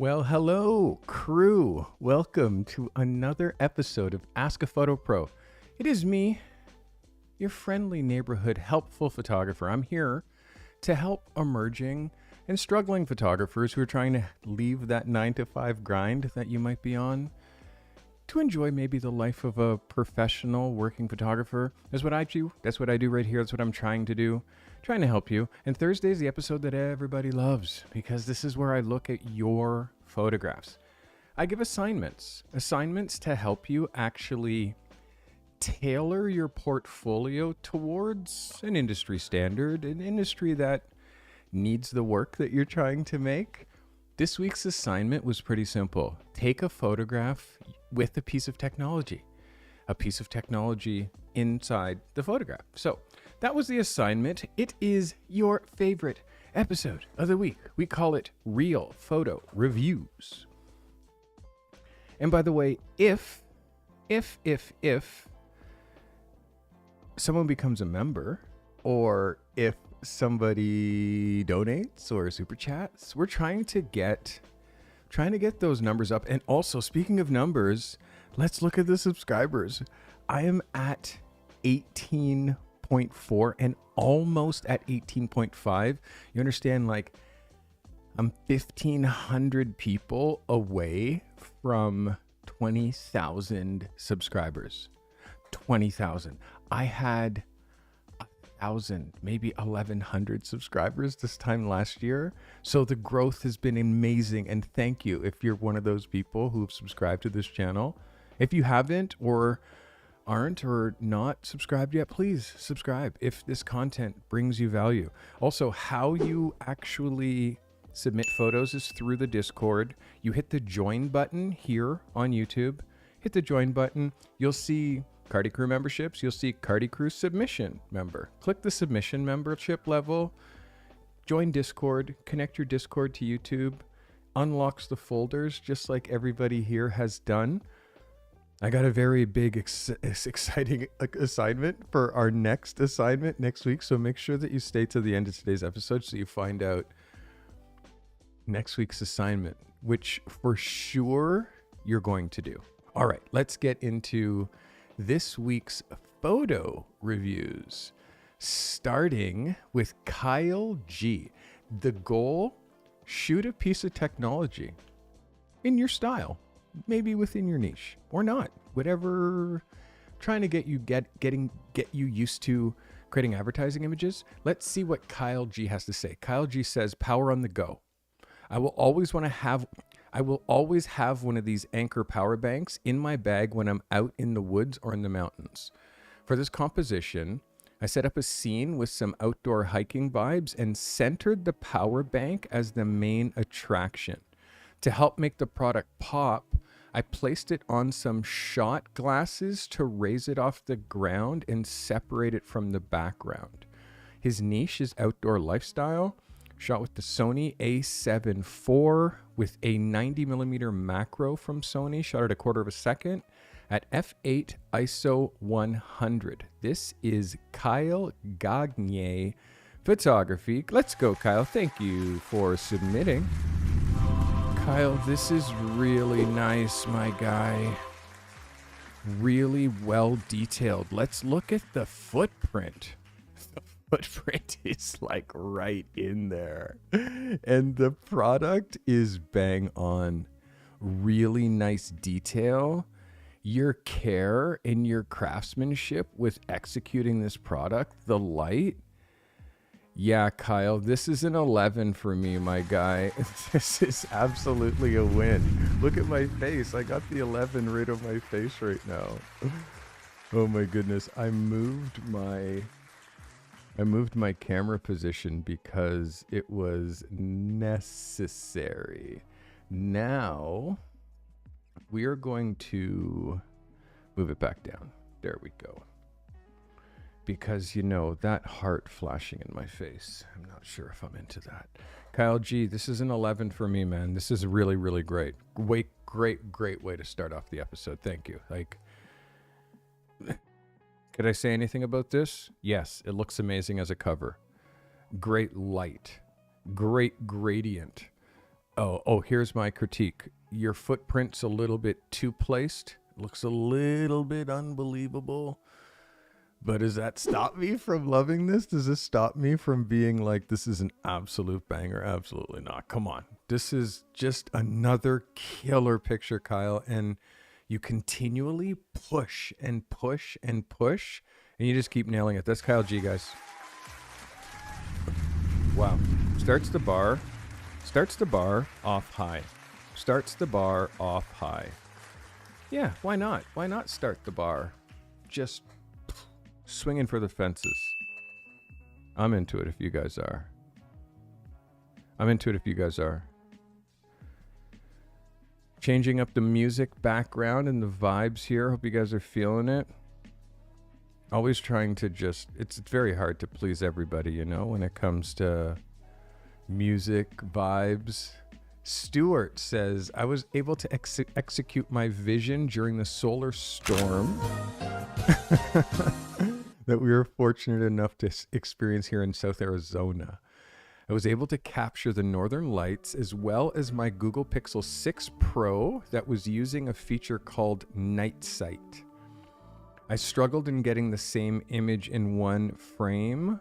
Well, hello, crew. Welcome to another episode of Ask a Photo Pro. It is me, your friendly neighborhood helpful photographer. I'm here to help emerging and struggling photographers who are trying to leave that 9 to 5 grind that you might be on to enjoy maybe the life of a professional working photographer. That's what I do. That's what I do right here. That's what I'm trying to do. Trying to help you. And Thursday is the episode that everybody loves because this is where I look at your photographs. I give assignments to help you actually tailor your portfolio towards an industry standard, an industry that needs the work that you're trying to make. This week's assignment was pretty simple. Take a photograph with a piece of technology inside the photograph. So that was the assignment. It is your favorite episode of the week. We call it Real Photo Reviews. And by the way, if someone becomes a member, or if somebody donates or super chats, we're trying to get those numbers up. And also, speaking of numbers, let's look at the subscribers. I am at 18.4 and almost at 18.5. You understand, like, I'm 1,500 people away from 20,000 subscribers. 20,000. I had 1,000, maybe 1,100 subscribers this time last year. So the growth has been amazing. And thank you if you're one of those people who've subscribed to this channel. If you haven't or aren't or not subscribed yet, please subscribe if this content brings you value. Also, how you actually submit photos is through the Discord. You hit the join button here on YouTube. Hit the join button. You'll see Cardi Crew memberships. You'll see Cardi Crew submission member. Click the submission membership level. Join Discord. Connect your Discord to YouTube. Unlocks the folders just like everybody here has done. I got a very big, exciting assignment for our next assignment next week. So make sure that you stay to the end of today's episode so you find out next week's assignment, which for sure you're going to do. All right, let's get into this week's photo reviews, starting with Kyle G. The goal: shoot a piece of technology in your style, maybe within your niche or not, whatever. Trying to get you used to creating advertising images. Let's see what Kyle G has to say. Kyle G says, "Power on the go. I will always have one of these Anchor power banks in my bag when I'm out in the woods or in the mountains. For this composition, I set up a scene with some outdoor hiking vibes and centered the power bank as the main attraction. To help make the product pop, I placed it on some shot glasses to raise it off the ground and separate it from the background. His niche is outdoor lifestyle. Shot with the Sony A7 IV with a 90mm macro from Sony, shot at 1/4 of a second at f8 ISO 100. This is Kyle Gagne Photography. Let's go, Kyle. Thank you for submitting. Kyle, this is really nice, my guy. Really well detailed. Let's look at the footprint. Footprint is like right in there, and the product is bang on. Really nice detail. Your care and your craftsmanship with executing this product, the light. Yeah, Kyle, this is an 11 for me, my guy. This is absolutely a win. Look at my face. I got the 11 right on my face right now. Oh my goodness. I moved my camera position because it was necessary. Now we are going to move it back down. There we go. Because, you know, that heart flashing in my face, I'm not sure if I'm into that. Kyle G, this is an 11 for me, man. This is really, really great. Great way to start off the episode. Thank you. Like, could I say anything about this? Yes, it looks amazing as a cover. Great light, great gradient. Oh, here's my critique. Your footprint's a little bit too placed. Looks a little bit unbelievable. But does that stop me from loving this? Does this stop me from being like, this is an absolute banger? Absolutely not. Come on. This is just another killer picture, Kyle. And you continually push and push and push, and you just keep nailing it. That's Kyle G, guys. Wow. Starts the bar off high. Starts the bar off high. Yeah, why not? Why not start the bar just swinging for the fences? I'm into it if you guys are. Changing up the music background and the vibes here. Hope you guys are feeling it. Always trying to it's very hard to please everybody, you know, when it comes to music vibes. Stuart says, I was able to execute my vision during the solar storm that we were fortunate enough to experience here in South Arizona. I was able to capture the northern lights as well as my Google Pixel 6 Pro that was using a feature called Night Sight. I struggled in getting the same image in one frame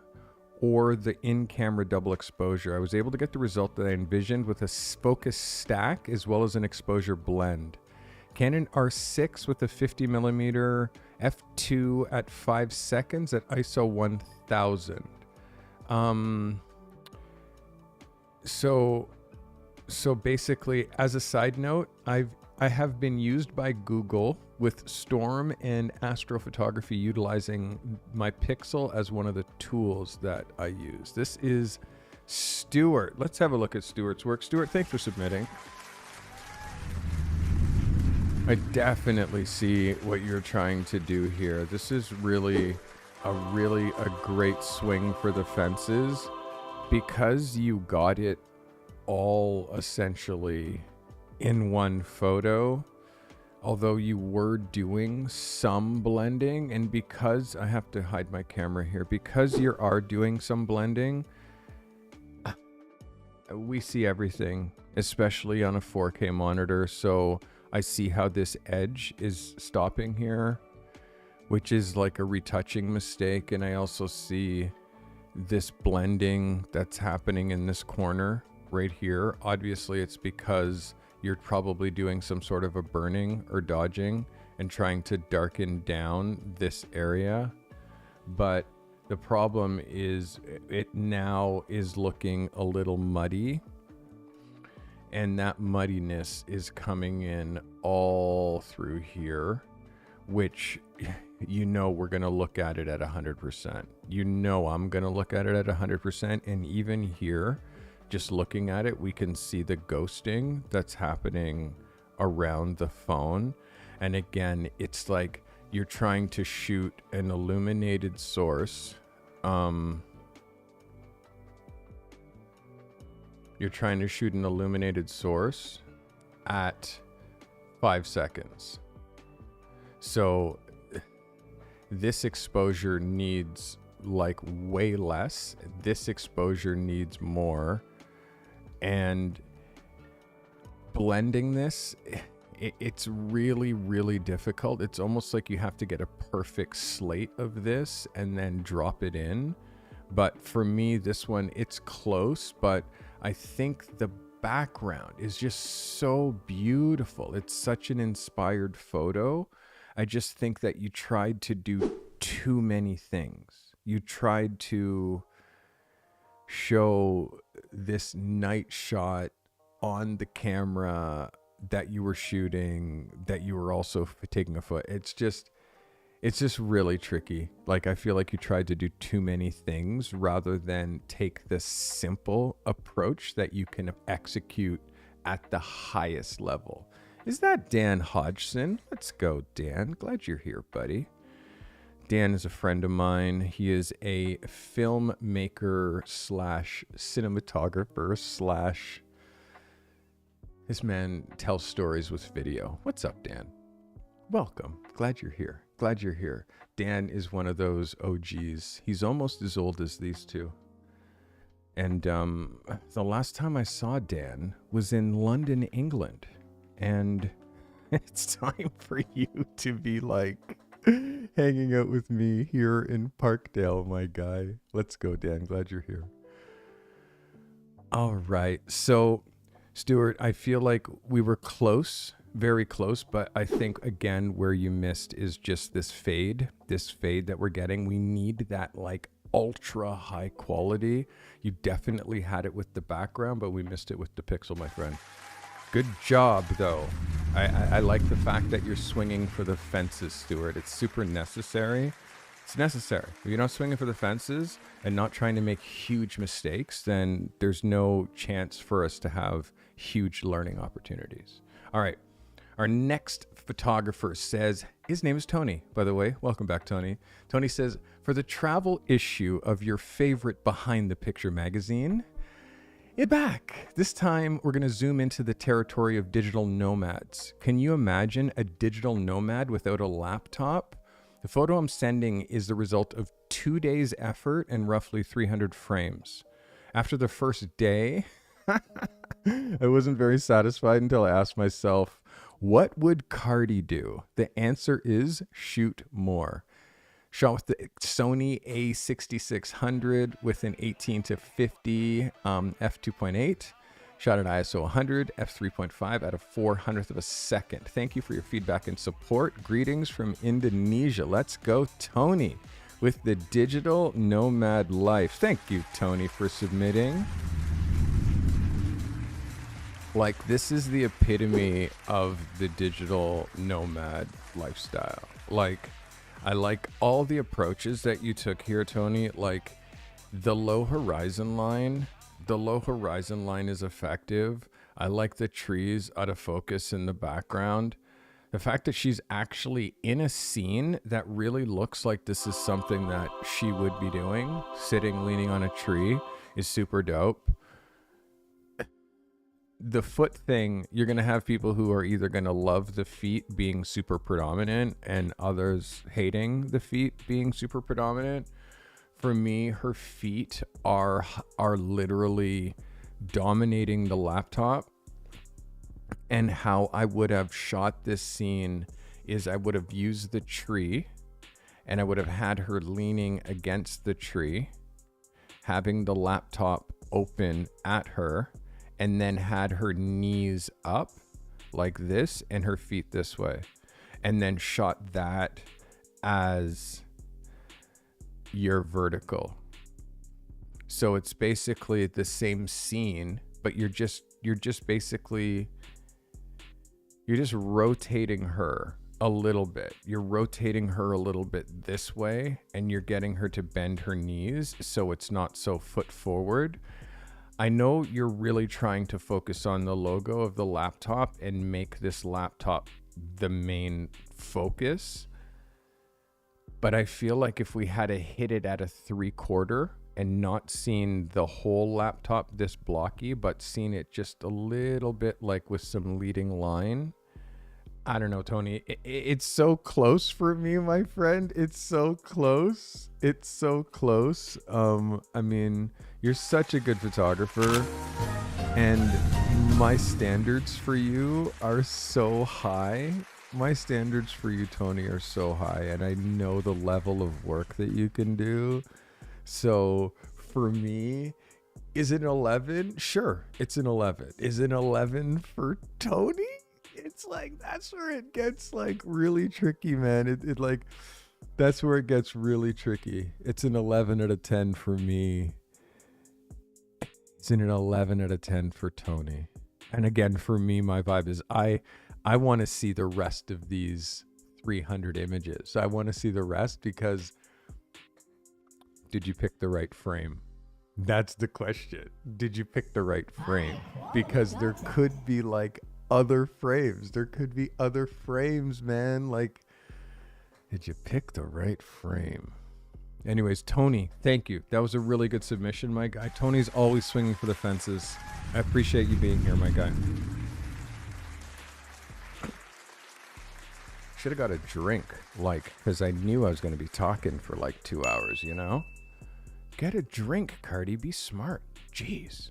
or the in-camera double exposure. I was able to get the result that I envisioned with a focus stack as well as an exposure blend. Canon R6 with a 50mm f2 at 5 seconds at ISO 1000. So basically, as a side note, I have been used by Google with storm and astrophotography, utilizing my Pixel as one of the tools that I use. This is Stuart. Let's have a look at Stuart's work. Stuart, thanks for submitting. I definitely see what you're trying to do here. This is really a great swing for the fences because you got it all essentially in one photo. Although you were doing some blending, and because I have to hide my camera here, because you are doing some blending, we see everything, especially on a 4K monitor. So I see how this edge is stopping here, which is like a retouching mistake. And I also see this blending that's happening in this corner right here. Obviously, it's because you're probably doing some sort of a burning or dodging and trying to darken down this area. But the problem is it now is looking a little muddy, and that muddiness is coming in all through here, which, you know, we're going to look at it at 100%. You know, I'm going to look at it at 100%. And even here, just looking at it, we can see the ghosting that's happening around the phone. And again, it's like you're trying to shoot an illuminated source. You're trying to shoot an illuminated source at 5 seconds. So this exposure needs like way less. This exposure needs more. And blending this, it's really, really difficult. It's almost like you have to get a perfect slate of this and then drop it in. But for me, this one, it's close, but I think the background is just so beautiful. It's such an inspired photo. I just think that you tried to do too many things. You tried to show this night shot on the camera that you were shooting, that you were also taking a foot. It's just really tricky. Like, I feel like you tried to do too many things rather than take the simple approach that you can execute at the highest level. Is that Dan Hodgson? Let's go, Dan. Glad you're here, buddy. Dan is a friend of mine. He is a filmmaker slash cinematographer slash... This man tells stories with video. What's up, Dan? Welcome. Glad you're here. Glad you're here. Dan is one of those OGs. He's almost as old as these two. And the last time I saw Dan was in London, England. And it's time for you to be like hanging out with me here in Parkdale, my guy. Let's go, Dan. Glad you're here. All right. So, Stuart, I feel like we were close, very close, but I think, again, where you missed is just this fade that we're getting. We need that like ultra high quality. You definitely had it with the background, but we missed it with the pixel, my friend. Good job, though. I like the fact that you're swinging for the fences, Stuart. It's super necessary. It's necessary. If you're not swinging for the fences and not trying to make huge mistakes, then there's no chance for us to have huge learning opportunities. All right. Our next photographer says, his name is Tony, by the way. Welcome back, Tony. Tony says, for the travel issue of your favorite Behind the Picture magazine, you're back. This time, we're going to zoom into the territory of digital nomads. Can you imagine a digital nomad without a laptop? The photo I'm sending is the result of 2 days' effort and roughly 300 frames. After the first day, I wasn't very satisfied until I asked myself, what would Cardi do? The answer is shoot more. Shot with the Sony A6600 with an 18 to 50 f2.8. Shot at ISO 100, f3.5 at a 400th of a second. Thank you for your feedback and support. Greetings from Indonesia. Let's go, Tony, with the digital nomad life. Thank you, Tony, for submitting. Like, this is the epitome of the digital nomad lifestyle. Like, I like all the approaches that you took here, Tony. Like, the low horizon line is effective. I like the trees out of focus in the background. The fact that she's actually in a scene that really looks like this is something that she would be doing, sitting, leaning on a tree, is super dope. The foot thing, you're going to have people who are either going to love the feet being super predominant and others hating the feet being super predominant. For me, her feet are literally dominating the laptop. And how I would have shot this scene is I would have used the tree and I would have had her leaning against the tree, having the laptop open at her, and then had her knees up like this and her feet this way. And then shot that as your vertical. So it's basically the same scene, but you're just rotating her a little bit. You're rotating her a little bit this way, and you're getting her to bend her knees so it's not so foot forward. I know you're really trying to focus on the logo of the laptop and make this laptop the main focus. But I feel like if we had hit it at a 3/4 and not seen the whole laptop this blocky, but seen it just a little bit like with some leading line. I don't know, Tony. It's so close for me, my friend. It's so close. It's so close. I mean, you're such a good photographer, and my standards for you are so high. My standards for you, Tony, are so high, and I know the level of work that you can do. So for me, is it an 11? Sure, it's an 11. Is it an 11 for Tony? It's like, that's where it gets like really tricky, man. It like, that's where it gets really tricky. It's an 11 out of 10 for me. It's an 11 out of 10 for Tony. And again, for me, my vibe is I want to see the rest of these 300 images. I want to see the rest because did you pick the right frame? That's the question. Did you pick the right frame? Because there could be like other frames. There could be other frames, man. Like, did you pick the right frame? Anyways, Tony, thank you. That was a really good submission, my guy. Tony's always swinging for the fences. I appreciate you being here, my guy. Should have got a drink, like, because I knew I was going to be talking for like 2 hours, you know? Get a drink, Cardi. Be smart. Jeez.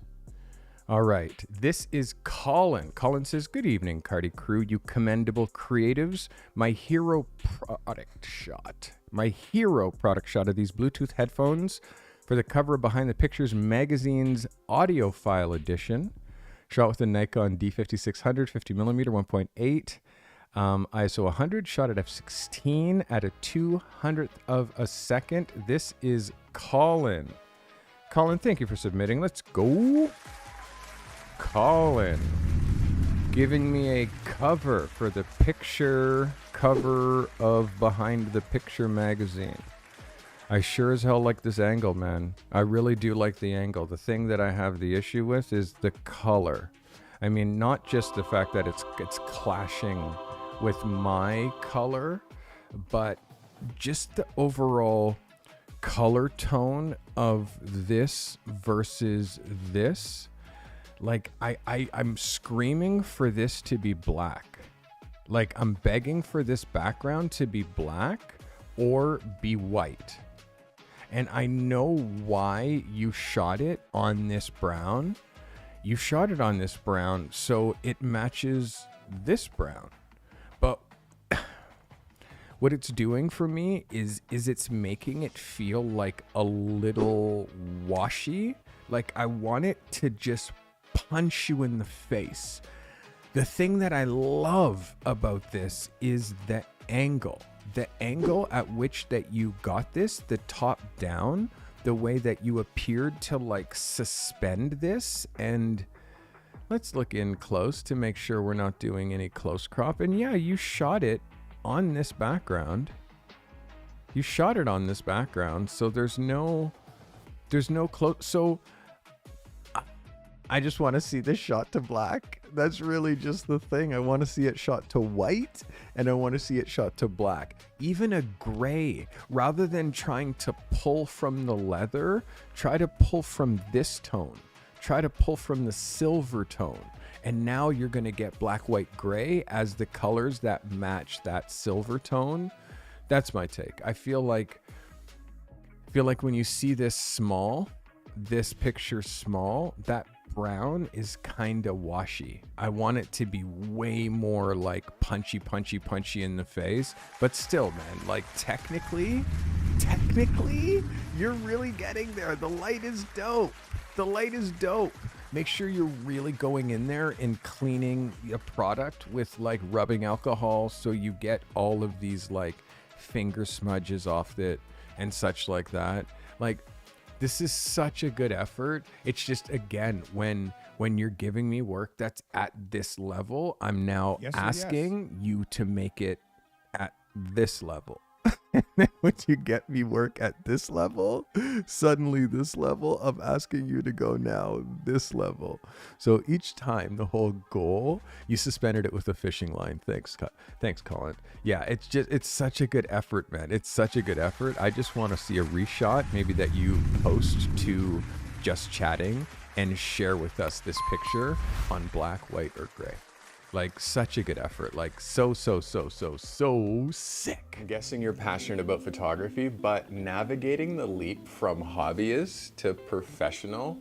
All right. This is Colin. Colin says, good evening, Cardi crew, you commendable creatives. My hero product shot of these Bluetooth headphones for the cover of Behind the Pictures magazine's audiophile edition. Shot with a Nikon D5600, 50mm, 1.8. ISO 100, shot at f16 at a 200th of a second. This is Colin. Colin, thank you for submitting. Let's go. Colin, giving me a cover for the picture cover of Behind the Picture magazine. I sure as hell like this angle, man. I really do like the angle. The thing that I have the issue with is the color. I mean, not just the fact that it's clashing with my color, but just the overall color tone of this versus this. Like, I'm screaming for this to be black. Like, I'm begging for this background to be black or be white. And I know why you shot it on this brown. You shot it on this brown so it matches this brown. But what it's doing for me is it's making it feel like a little washy. Like, I want it to just punch you in the face. The thing that I love about this is the angle. The angle at which that you got this, the top down, the way that you appeared to like suspend this. And let's look in close to make sure we're not doing any close crop. And yeah, you shot it on this background. You shot it on this background. So there's no close. So I just want to see this shot to black. That's really just the thing. I want to see it shot to white and I want to see it shot to black. Even a gray, rather than trying to pull from the leather, try to pull from this tone. Try to pull from the silver tone. And now you're going to get black, white, gray as the colors that match that silver tone. That's my take. I feel like when you see this small, this picture small, that brown is kind of washy. I want it to be way more like punchy in the face, but still, man, like technically, you're really getting there. The light is dope. Make sure you're really going in there and cleaning a product with like rubbing alcohol so you get all of these like finger smudges off it and such like that. Like, this is such a good effort. It's just, again, when you're giving me work that's at this level, I'm now asking you to make it at this level. And then when you get me work at this level, suddenly this level, I'm asking you to go now this level. So each time, the whole goal, you suspended it with a fishing line. Thanks, Colin. Yeah, it's such a good effort, man. It's such a good effort. I just want to see a reshot, maybe that you post to Just Chatting and share with us this picture on black, white, or gray. Like, such a good effort. Like, so sick. I'm guessing you're passionate about photography, but navigating the leap from hobbyist to professional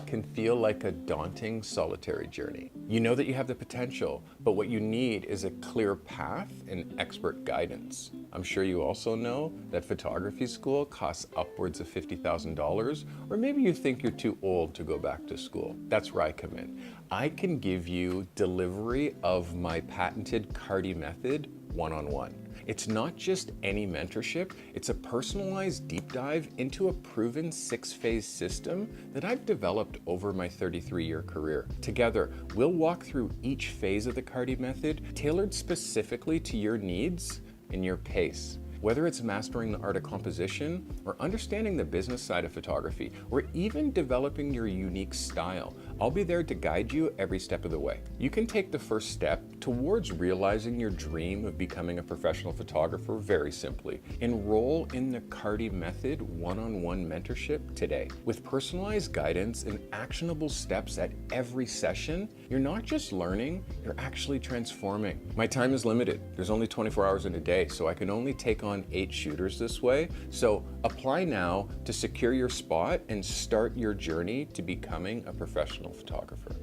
can feel like a daunting, solitary journey. You know that you have the potential, but what you need is a clear path and expert guidance. I'm sure you also know that photography school costs upwards of $50,000, or maybe you think you're too old to go back to school. That's where I come in. I can give you delivery of my patented Cardi method one-on-one. It's not just any mentorship, it's a personalized deep dive into a proven 6-phase system that I've developed over my 33-year career. Together, we'll walk through each phase of the Cardi method, tailored specifically to your needs and your pace. Whether it's mastering the art of composition, or understanding the business side of photography, or even developing your unique style, I'll be there to guide you every step of the way. You can take the first step towards realizing your dream of becoming a professional photographer very simply. Enroll in the Cardi Method one-on-one mentorship today. With personalized guidance and actionable steps at every session, you're not just learning, you're actually transforming. My time is limited. There's only 24 hours in a day, so I can only take on on 8 shooters this way. So apply now to secure your spot and start your journey to becoming a professional photographer.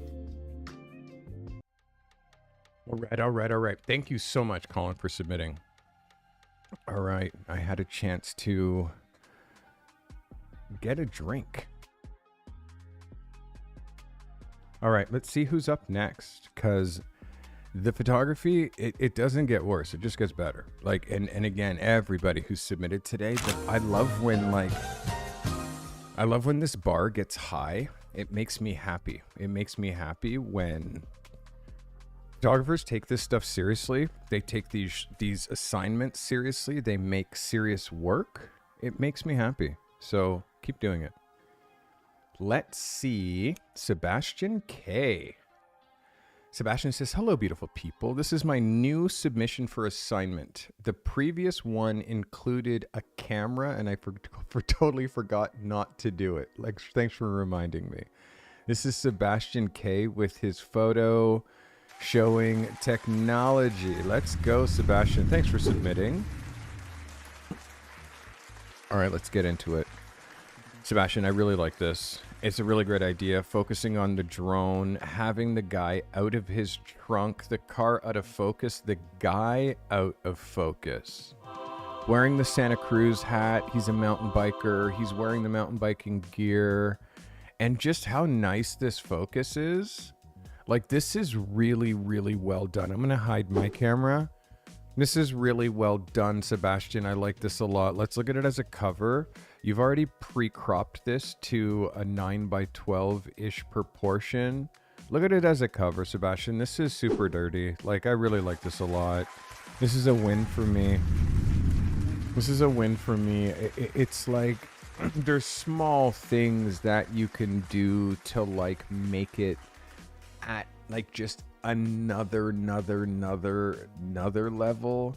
All right. Thank you so much, Colin, for submitting. All right, I had a chance to get a drink. All right, let's see who's up next, because the photography, it doesn't get worse. It just gets better. Like, and again, everybody who submitted today, but I love when this bar gets high. It makes me happy. It makes me happy when photographers take this stuff seriously. They take these assignments seriously. They make serious work. It makes me happy. So keep doing it. Let's see. Sebastian K. Sebastian says, hello, beautiful people. This is my new submission for assignment. The previous one included a camera, and I totally forgot not to do it. Like, thanks for reminding me. This is Sebastian K with his photo showing technology. Let's go, Sebastian. Thanks for submitting. All right, let's get into it. Sebastian, I really like this. It's a really great idea. Focusing on the drone, having the guy out of his trunk, the car out of focus, the guy out of focus. Wearing the Santa Cruz hat. He's a mountain biker. He's wearing the mountain biking gear. And just how nice this focus is. Like, this is really, really well done. I'm going to hide my camera. This is really well done, Sebastian. I like this a lot. Let's look at it as a cover. You've already pre-cropped this to a 9:12-ish proportion. Look at it as a cover, Sebastian. This is super dirty. Like, I really like this a lot. This is a win for me. This is a win for me. It's like, there's small things that you can do to, like, make it at, like, just another level,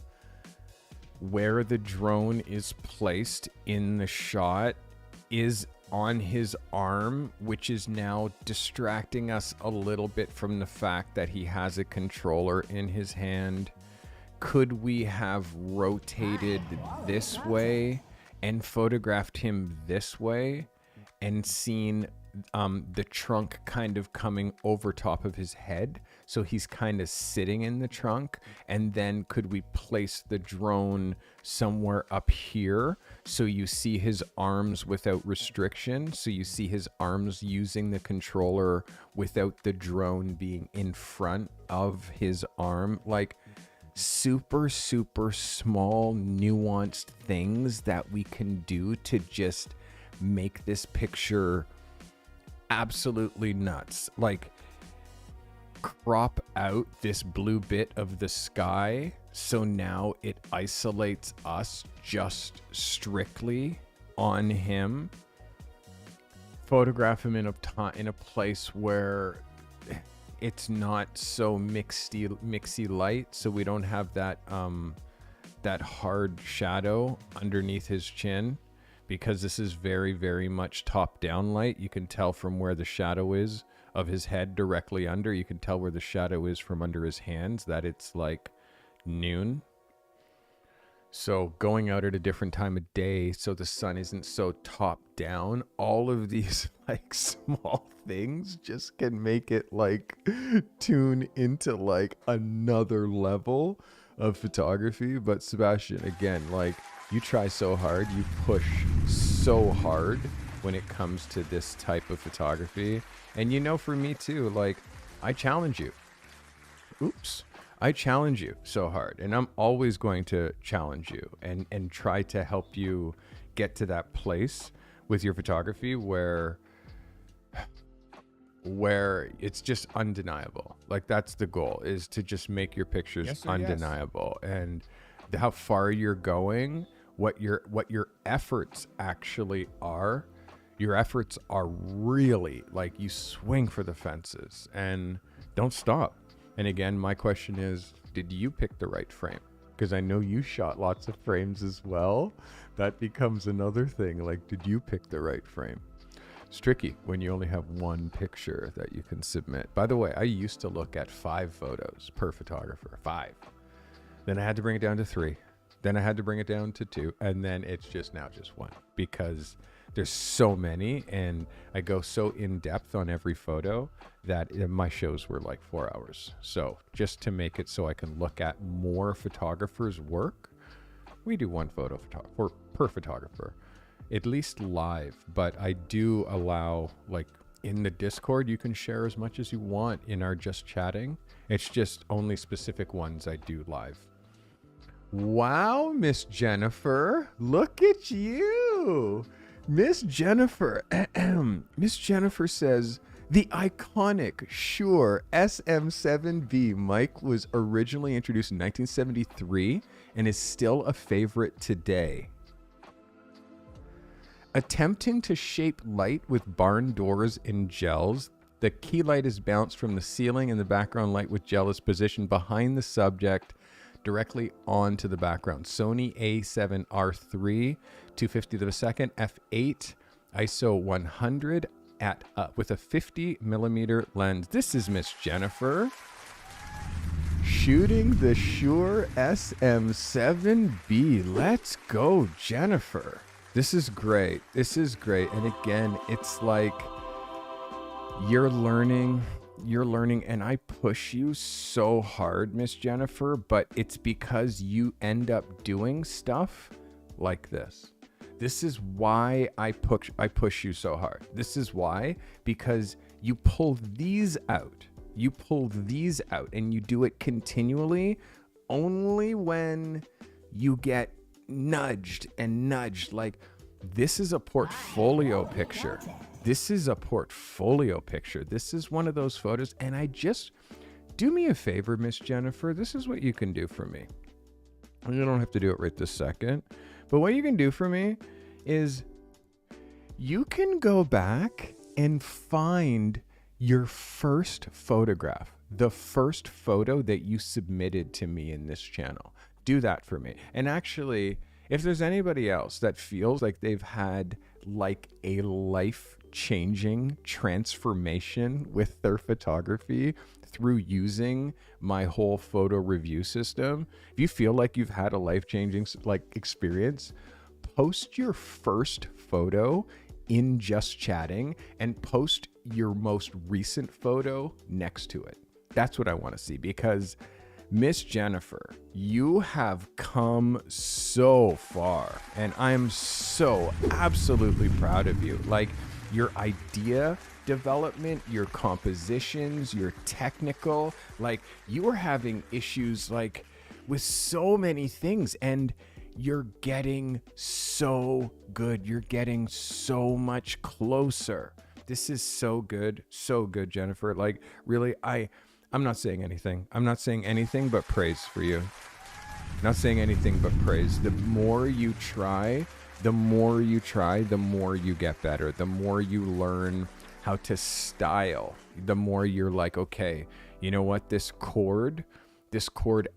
where the drone is placed in the shot is on his arm, which is now distracting us a little bit from the fact that he has a controller in his hand. Could we have rotated this way and photographed him this way and seen the trunk kind of coming over top of his head, so he's kind of sitting in the trunk? And then could we place the drone somewhere up here so you see his arms without restriction, so you see his arms using the controller without the drone being in front of his arm? Like, super small nuanced things that we can do to just make this picture absolutely nuts. Like, crop out this blue bit of the sky so now it isolates us just strictly on him. Photograph him in a place where it's not so mixy light, so we don't have that that hard shadow underneath his chin. Because this is very much top-down light. You can tell from where the shadow is of his head directly under. You can tell where the shadow is from under his hands, that it's like noon. So going out at a different time of day so the sun isn't so top-down, all of these like small things just can make it like tune into like another level of photography. But Sebastian, again, like, you try so hard, you push so hard when it comes to this type of photography. And you know, for me too, like, I challenge you. I challenge you so hard, and I'm always going to challenge you and try to help you get to that place with your photography where it's just undeniable. Like, that's the goal, is to just make your pictures undeniable. Yes. And how far you're going, what your efforts actually are. Your efforts are really, like, you swing for the fences and don't stop. And again, my question is, did you pick the right frame? Because I know you shot lots of frames as well. That becomes another thing. Like, did you pick the right frame? It's tricky when you only have one picture that you can submit. By the way, I used to look at 5 photos per photographer. 5. Then I had to bring it down to 3. Then I had to bring it down to 2. And then it's just 1 because there's so many. And I go so in depth on every photo that my shows were like 4 hours. So just to make it so I can look at more photographers' work, we do 1 photo per photographer, at least live. But I do allow, like, in the Discord, you can share as much as you want in our just chatting. It's just only specific ones I do live. Wow, Miss Jennifer, look at you. Miss Jennifer. Miss Jennifer says, the iconic Shure SM7B mic was originally introduced in 1973 and is still a favorite today. Attempting to shape light with barn doors and gels, the key light is bounced from the ceiling and the background light with gel is positioned behind the subject directly onto the background. Sony A7R3, 250 to the second, f8, ISO 100 with a 50 millimeter lens. This is Miss Jennifer shooting the Shure SM7B. Let's go, Jennifer. This is great. This is great. And again, it's like you're learning, and I push you so hard, Miss Jennifer, but it's because you end up doing stuff like this. This is why I push you so hard. This is why, because you pull these out. You pull these out and you do it continually only when you get nudged. Like, this is a portfolio picture. This is a portfolio picture. This is one of those photos. And I just, do me a favor, Miss Jennifer. This is what you can do for me. You don't have to do it right this second. But what you can do for me is you can go back and find your first photograph, the first photo that you submitted to me in this channel. Do that for me. And actually, if there's anybody else that feels like they've had like a life-changing transformation with their photography through using my whole photo review system, if you feel like you've had a life-changing experience, post your first photo in Just Chatting and post your most recent photo next to it. That's what I want to see, because Miss Jennifer, you have come so far, and I'm so absolutely proud of you. Like, your idea development, your compositions, your technical, like, you are having issues like with so many things, and you're getting so good. You're getting so much closer. This is so good, Jennifer. Like, really, I'm not saying anything. I'm not saying anything but praise for you. Not saying anything but praise. The more you try, the more you get better. The more you learn how to style, the more you're like, okay, you know what? This cord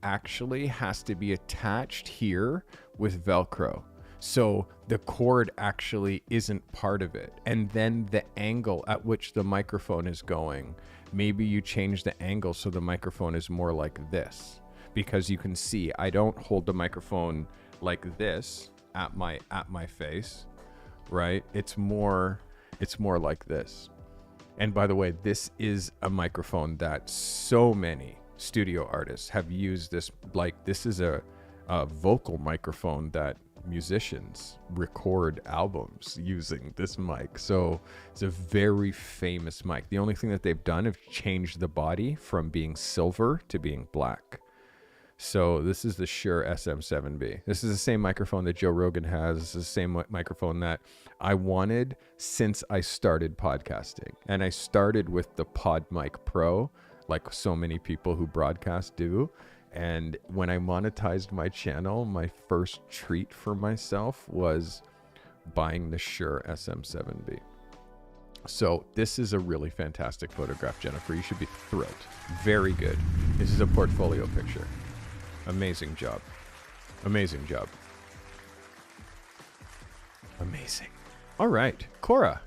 actually has to be attached here with Velcro. So the cord actually isn't part of it. And then the angle at which the microphone is going, maybe you change the angle so the microphone is more like this, because you can see I don't hold the microphone like this at my face, right? It's more like this. And by the way, this is a microphone that so many studio artists have used. This is a vocal microphone that musicians record albums using this mic. So it's a very famous mic. The only thing that they've done is changed the body from being silver to being black. So this is the Shure SM7B. This is the same microphone that Joe Rogan has. This is the same microphone that I wanted since I started podcasting. And I started with the PodMic Pro, like so many people who broadcast do. And when I monetized my channel, my first treat for myself was buying the Shure SM7B. So this is a really fantastic photograph, Jennifer. You should be thrilled. Very good. This is a portfolio picture. Amazing job. Amazing job. Amazing. All right, Kaora.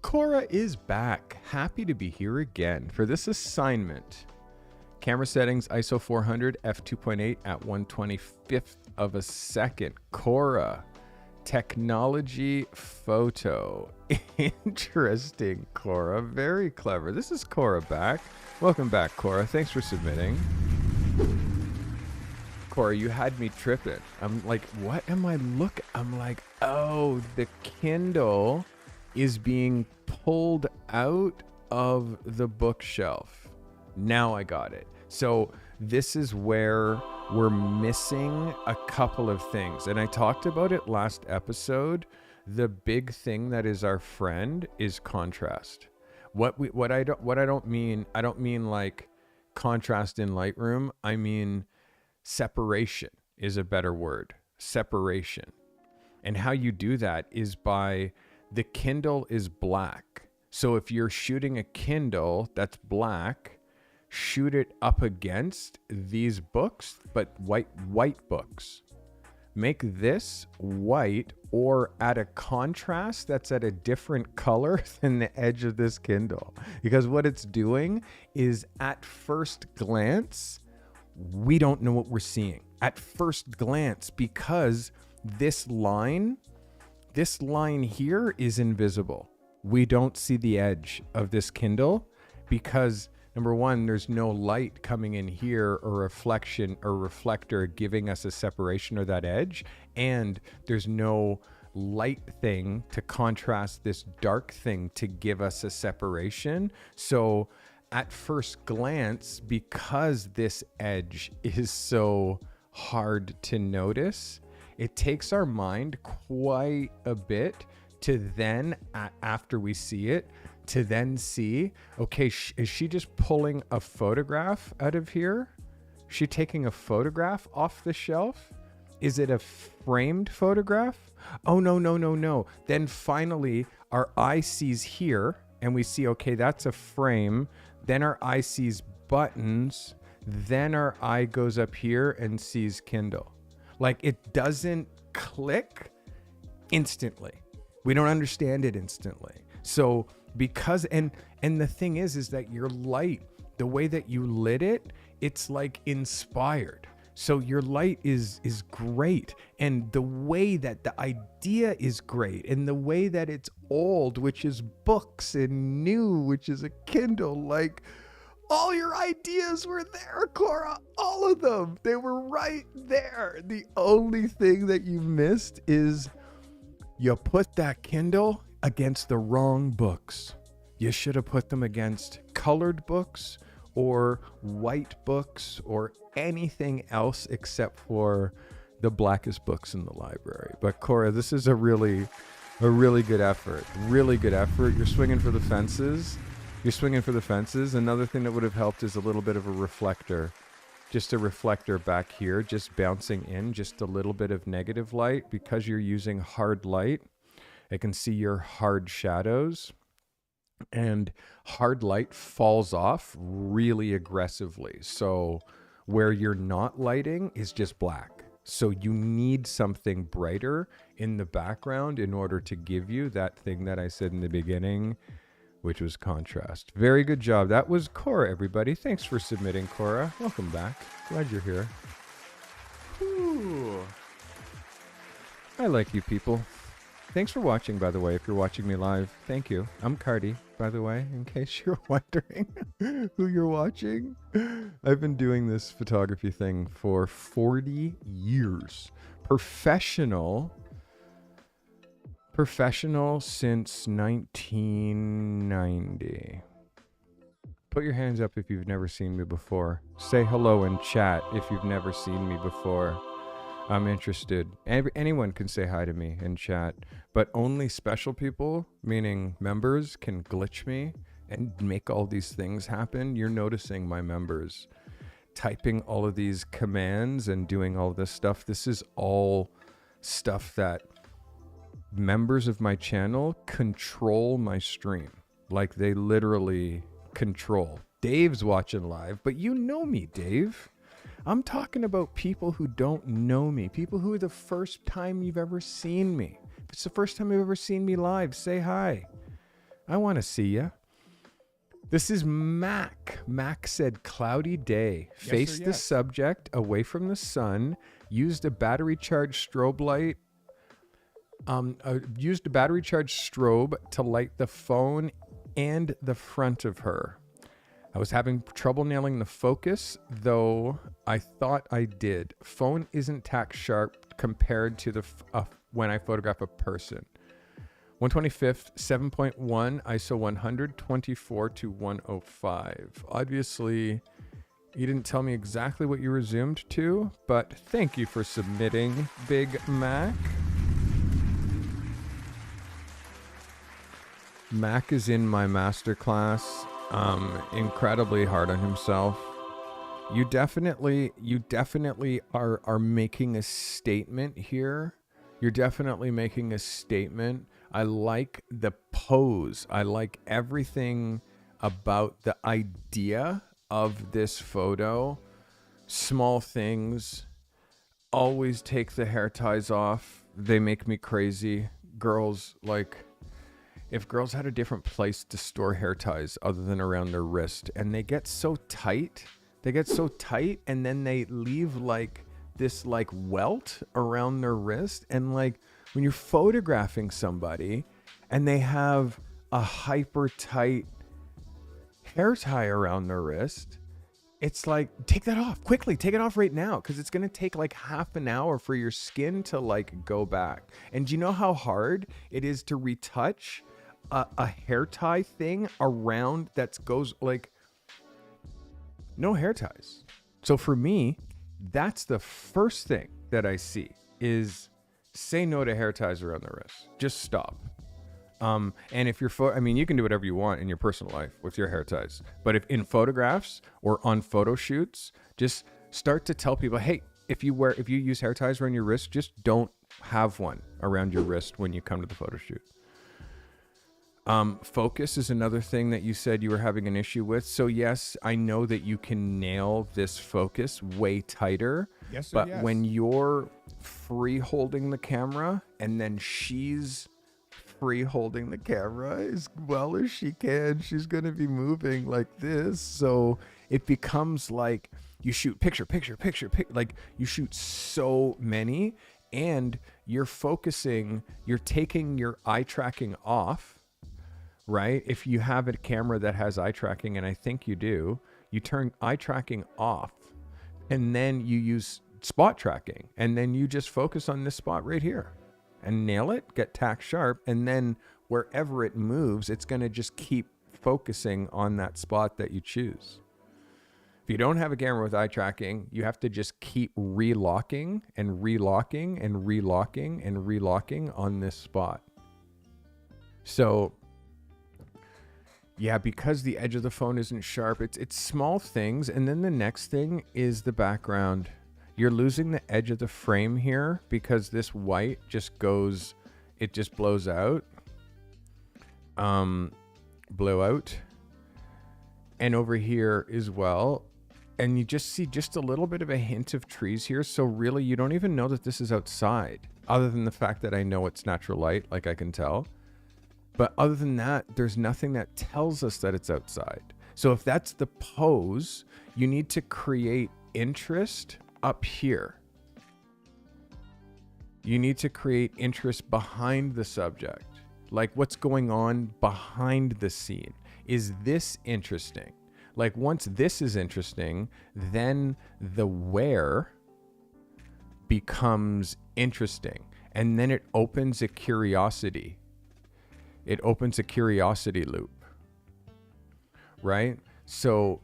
Kaora is back. Happy to be here again for this assignment. Camera settings, ISO 400, f2.8 at 1/25th of a second. Kaora, technology photo. Interesting, Kaora. Very clever. This is Kaora back. Welcome back, Kaora. Thanks for submitting. Kaora, you had me tripping. I'm like, what am I looking? I'm like, oh, the Kindle is being pulled out of the bookshelf. Now I got it. So this is where we're missing a couple of things. And I talked about it last episode. The big thing that is our friend is contrast. What I don't mean like contrast in Lightroom. I mean separation is a better word. Separation. And how you do that is by the Kindle is black. So if you're shooting a Kindle that's black, shoot it up against these books, but white books. Make this white or add a contrast that's at a different color than the edge of this Kindle. Because what it's doing is at first glance, we don't know what we're seeing. At first glance, because this line here is invisible. We don't see the edge of this Kindle because number one, there's no light coming in here or reflection or reflector giving us a separation or that edge. And there's no light thing to contrast this dark thing to give us a separation. So at first glance, because this edge is so hard to notice, it takes our mind quite a bit to then, after we see it, to then see, okay, is she just pulling a photograph out of here? Is she taking a photograph off the shelf? Is it a framed photograph? Oh, no. Then finally, our eye sees here, and we see, okay, that's a frame. Then our eye sees buttons. Then our eye goes up here and sees Kindle. Like, it doesn't click instantly. We don't understand it instantly. So because, and the thing is that your light, the way that you lit it, it's like inspired. So your light is great. And the way that the idea is great, and the way that it's old, which is books, and new, which is a Kindle, like all your ideas were there, Kaora, all of them. They were right there. The only thing that you missed is you put that Kindle against the wrong books. You should have put them against colored books or white books or anything else except for the blackest books in the library. But Kaora, this is a really good effort. Really good effort. You're swinging for the fences. Another thing that would have helped is a little bit of a reflector. Just a reflector back here, just bouncing in just a little bit of negative light. Because you're using hard light, I can see your hard shadows. And hard light falls off really aggressively. So where you're not lighting is just black. So you need something brighter in the background in order to give you that thing that I said in the beginning, which was contrast. Very good job. That was Kaora, everybody. Thanks for submitting, Kaora. Welcome back. Glad you're here. Whew. I like you people. Thanks for watching, by the way, if you're watching me live. Thank you. I'm Cardi, by the way, in case you're wondering who you're watching. I've been doing this photography thing for 40 years. Professional since 1990. Put your hands up if you've never seen me before. Say hello in chat if you've never seen me before. I'm interested. Anyone can say hi to me in chat, but only special people, meaning members, can glitch me and make all these things happen. You're noticing my members typing all of these commands and doing all this stuff. This is all stuff that members of my channel control my stream. Like, they literally control. Dave's watching live, but you know me, Dave. I'm talking about people who don't know me, people who are the first time you've ever seen me. If it's the first time you've ever seen me live, say hi. I want to see you. This is Mac. Mac said, cloudy day. Yes or Face the yes? subject away from the sun. Used a battery-charged strobe light. Used a battery-charged strobe to light the phone and the front of her. I was having trouble nailing the focus, though I thought I did. Phone isn't tack sharp compared to the when I photograph a person. 125th, 7.1, ISO 100, 24 to 105. Obviously, you didn't tell me exactly what you were zoomed to, but thank you for submitting, Big Mac. Mac is in my masterclass, incredibly hard on himself. You definitely are making a statement here. You're definitely making a statement. I like the pose. I like everything about the idea of this photo. Small things. Always take the hair ties off. They make me crazy. Girls, like, if girls had a different place to store hair ties other than around their wrist, and they get so tight, and then they leave like this like welt around their wrist. And like when you're photographing somebody and they have a hyper tight hair tie around their wrist, it's like, take that off quickly. Take it off right now, because it's going to take like half an hour for your skin to like go back. And do you know how hard it is to retouch a hair tie thing around that goes like no hair ties? So for me, that's the first thing that I see is say no to hair ties around the wrist. Just stop. And if you're, you can do whatever you want in your personal life with your hair ties, but if in photographs or on photo shoots, just start to tell people, hey, if you use hair ties around your wrist, just don't have one around your wrist when you come to the photo shoot. Focus is another thing that you said you were having an issue with. So yes, I know that you can nail this focus way tighter. Yes, sir, but yes. when you're free holding the camera and then she's free holding the camera as well as she can, she's going to be moving like this. So it becomes like you shoot picture, like you shoot so many and you're focusing, you're taking your eye tracking off. Right? If you have a camera that has eye tracking, and I think you do, you turn eye tracking off and then you use spot tracking and then you just focus on this spot right here and nail it, get tack sharp. And then wherever it moves, it's going to just keep focusing on that spot that you choose. If you don't have a camera with eye tracking, you have to just keep relocking and relocking and relocking and relocking on this spot. So yeah, because the edge of the phone isn't sharp, it's small things. And then the next thing is the background. You're losing the edge of the frame here because this white just goes, it just blows out. Blow out. And over here as well. And you just see just a little bit of a hint of trees here. So really, you don't even know that this is outside, other than the fact that I know it's natural light, like I can tell. But other than that, there's nothing that tells us that it's outside. So if that's the pose, you need to create interest up here. You need to create interest behind the subject. Like what's going on behind the scene. Is this interesting? Like once this is interesting, then the where becomes interesting. And then it opens a curiosity. It opens a curiosity loop, right? So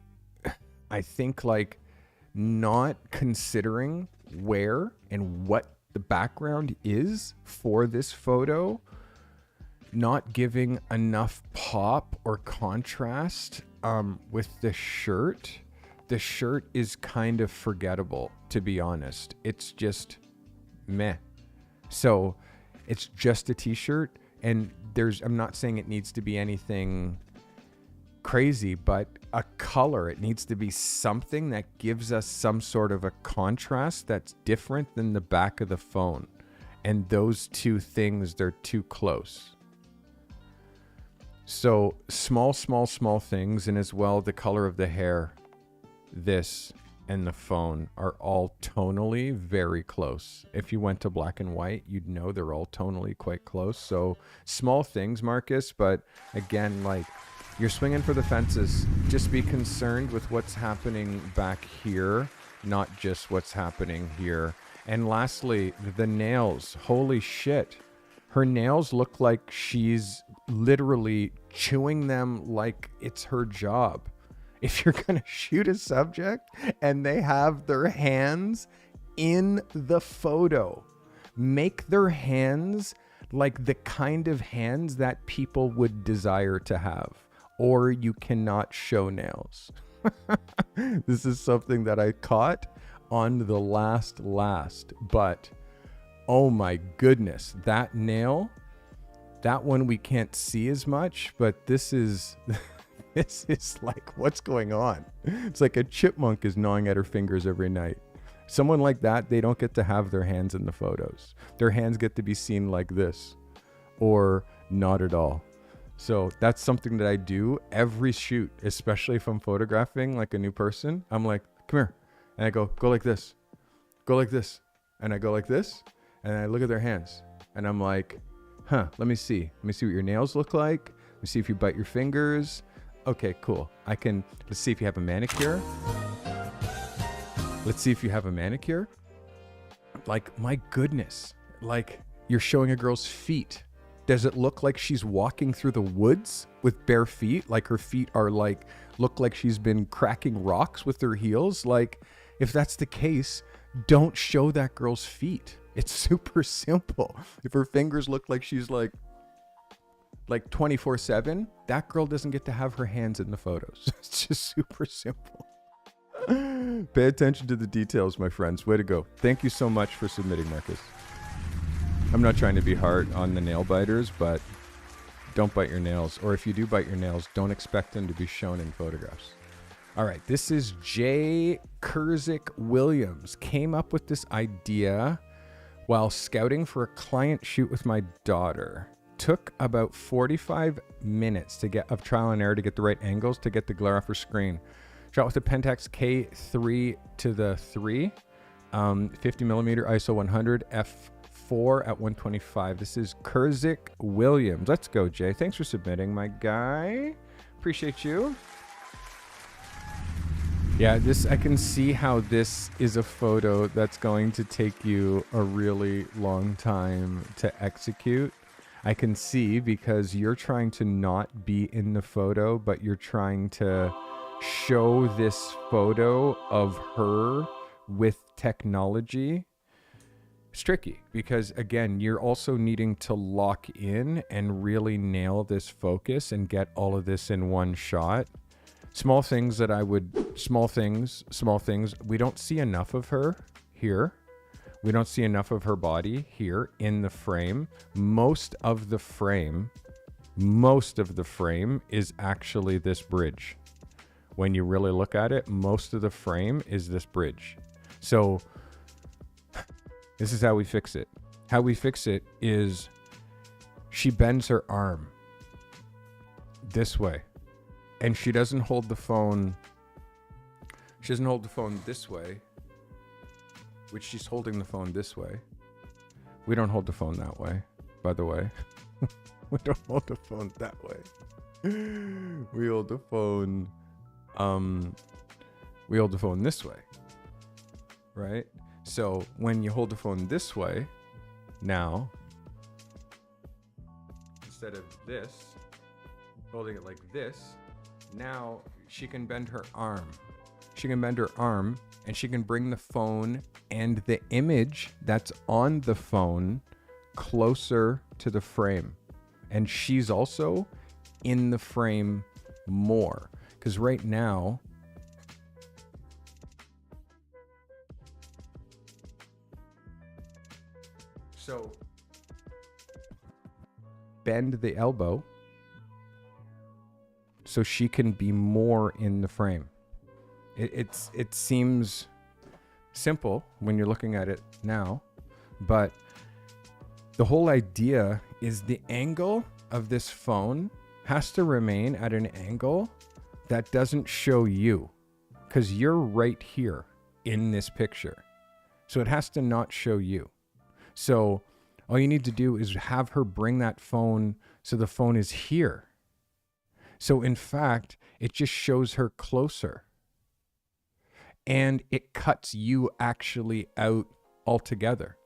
I think like not considering where and what the background is for this photo, not giving enough pop or contrast with the shirt. The shirt is kind of forgettable, to be honest. It's just meh. So it's just a t-shirt. And I'm not saying it needs to be anything crazy, but a color, it needs to be something that gives us some sort of a contrast that's different than the back of the phone. And those two things, they're too close. So small things, and as well, the color of the hair, this and the phone are all tonally very close. If you went to black and white, you'd know they're all tonally quite close. So small things, Marcus, but again, like, you're swinging for the fences. Just be concerned with what's happening back here, not just what's happening here. And lastly, the nails. Holy shit. Her nails look like she's literally chewing them like it's her job. If you're going to shoot a subject and they have their hands in the photo, make their hands like the kind of hands that people would desire to have, or you cannot show nails. This is something that I caught on the last, but oh my goodness, that nail, that one we can't see as much, but this is, this is like, what's going on? It's like a chipmunk is gnawing at her fingers every night. Someone like that, they don't get to have their hands in the photos. Their hands get to be seen like this, or not at all. So that's something that I do every shoot, especially if I'm photographing like a new person. I'm like, come here. And I go like this, go like this. And I go like this. And I look at their hands and I'm like, let me see what your nails look like. Let me see if you bite your fingers. Okay, cool. Let's see if you have a manicure. Let's see if you have a manicure. Like, my goodness, like, you're showing a girl's feet. Does it look like she's walking through the woods with bare feet? Like her feet are like, look like she's been cracking rocks with her heels? Like, if that's the case, don't show that girl's feet. It's super simple. If her fingers look like she's like 24/7, that girl doesn't get to have her hands in the photos. It's just super simple. Pay attention to the details, my friends. Way to go. Thank you so much for submitting, Marcus. I'm not trying to be hard on the nail biters, but don't bite your nails. Or if you do bite your nails, don't expect them to be shown in photographs. All right, this is Jay Kurzik Williams. Came up with this idea while scouting for a client shoot with my daughter. Took about 45 minutes of trial and error to get the right angles to get the glare off her screen. Shot with a Pentax K3 to the 3, 50 millimeter ISO 100 f4 at 125. This is Kurzik Williams. Let's go, Jay. Thanks for submitting, my guy. Appreciate you. Yeah, I can see how this is a photo that's going to take you a really long time to execute. I can see because you're trying to not be in the photo, but you're trying to show this photo of her with technology. It's tricky because, again, you're also needing to lock in and really nail this focus and get all of this in one shot. Small things. We don't see enough of her here. We don't see enough of her body here in the frame. Most of the frame is actually this bridge. When you really look at it, most of the frame is this bridge. So this is how we fix it. How we fix it is she bends her arm this way. And she doesn't hold the phone. She doesn't hold the phone this way, which she's holding the phone this way. We don't hold the phone that way, by the way. We don't hold the phone that way. We hold the phone. We hold the phone this way, right? So when you hold the phone this way, now instead of this, holding it like this. Now she can bend her arm. She can bend her arm and she can bring the phone and the image that's on the phone closer to the frame. And she's also in the frame more. Because right now, so bend the elbow so she can be more in the frame. It seems simple when you're looking at it now, but the whole idea is the angle of this phone has to remain at an angle that doesn't show you, because you're right here in this picture. So it has to not show you. So all you need to do is have her bring that phone so the phone is here. So in fact, it just shows her closer. And it cuts you actually out altogether.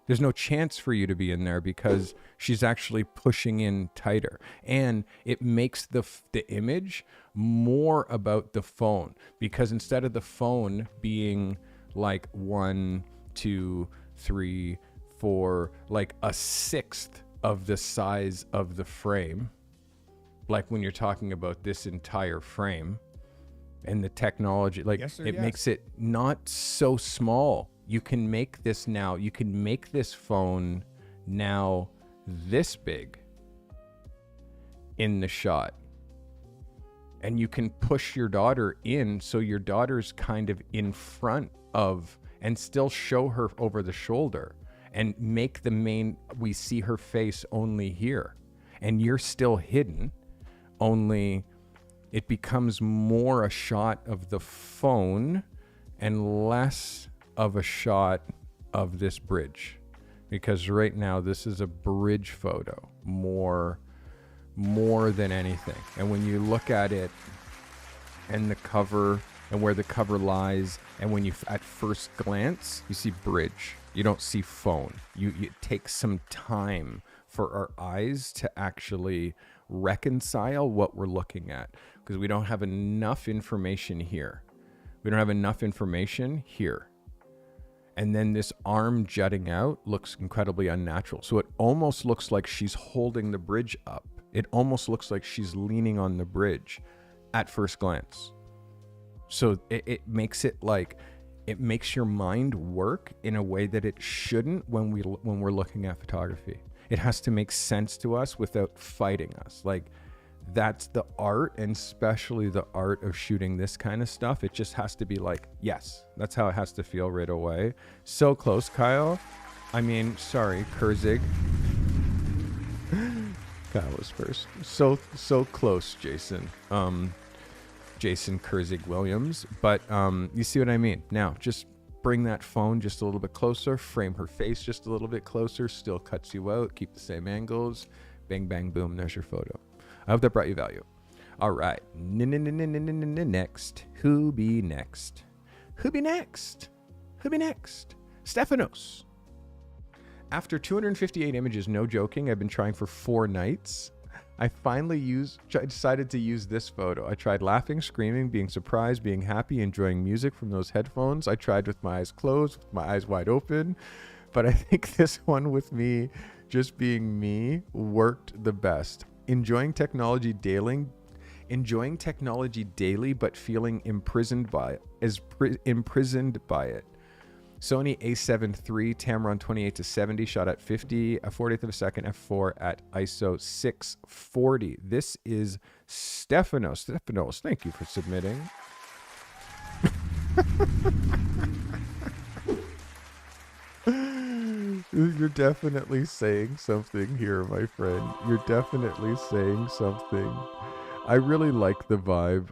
There's no chance for you to be in there because she's actually pushing in tighter. And it makes the image more about the phone, because instead of the phone being like 1, 2, 3, 4, like a sixth of the size of the frame, like when you're talking about this entire frame and the technology, like it makes it not so small. You can make this now, you can make this phone now this big in the shot. And you can push your daughter in so your daughter's kind of in front of, and still show her over the shoulder and make the main, we see her face only here. And you're still hidden, only it becomes more a shot of the phone and less of a shot of this bridge, because right now this is a bridge photo more than anything. And when you look at it and the cover and where the cover lies, and when you at first glance you see bridge, you don't see phone. It takes some time for our eyes to actually reconcile what we're looking at, because we don't have enough information here. We don't have enough information here. And then this arm jutting out looks incredibly unnatural. So it almost looks like she's holding the bridge up. It almost looks like she's leaning on the bridge at first glance. So it makes it like, it makes your mind work in a way that it shouldn't when we're looking at photography. It has to make sense to us without fighting us. Like, that's the art, and especially the art of shooting this kind of stuff. It just has to be like, yes, that's how it has to feel right away. So close, Kyle. I mean, sorry, Kurzig. Kyle was first. So close, Jason. Jason Kurzig Williams. But you see what I mean? Now, just bring that phone just a little bit closer, frame her face just a little bit closer, still cuts you out, keep the same angles. Bang, bang, boom, there's your photo. I hope that brought you value. All right. Next. Who be next? Who be next? Who be next? Stephanos. After 258 images, no joking, I've been trying for 4 nights. I finally decided to use this photo. I tried laughing, screaming, being surprised, being happy, enjoying music from those headphones. I tried with my eyes closed, with my eyes wide open. But I think this one with me, just being me, worked the best. Enjoying technology daily, but feeling imprisoned by it. Sony A7 III Tamron 28-70 shot at 50, a 40th of a second f4 at ISO 640. This is Stephanos. Stephanos, thank you for submitting. You're definitely saying something here, my friend. You're definitely saying something. I really like the vibe.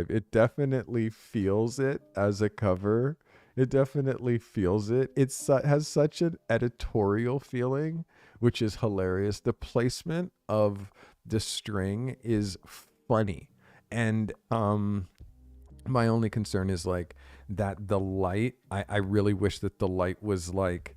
It definitely feels it as a cover. It definitely feels it. It has such an editorial feeling, which is hilarious. The placement of the string is funny. And my only concern is like that the light, I really wish that the light was like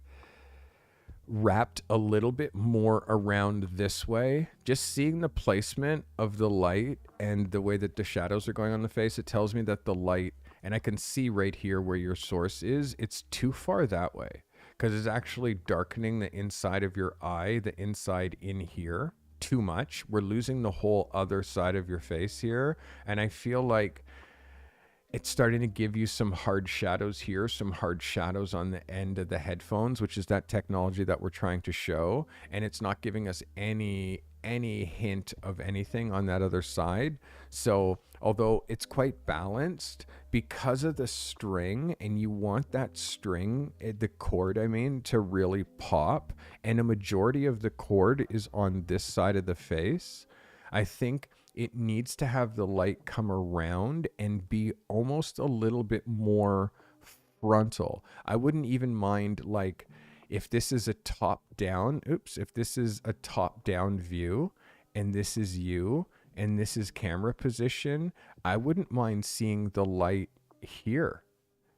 wrapped a little bit more around this way. Just seeing the placement of the light and the way that the shadows are going on the face, it tells me that the light, and I can see right here where your source is, it's too far that way, because it's actually darkening the inside of your eye, the inside in here, too much. We're losing the whole other side of your face here, and I feel like it's starting to give you some hard shadows here, some hard shadows on the end of the headphones, which is that technology that we're trying to show. And it's not giving us any hint of anything on that other side. So although it's quite balanced, because of the string, and you want that string, the cord, I mean, to really pop, and a majority of the cord is on this side of the face, I think it needs to have the light come around and be almost a little bit more frontal. I wouldn't even mind, like, if this is a top down, if this is a top down view and this is you and this is camera position, I wouldn't mind seeing the light here,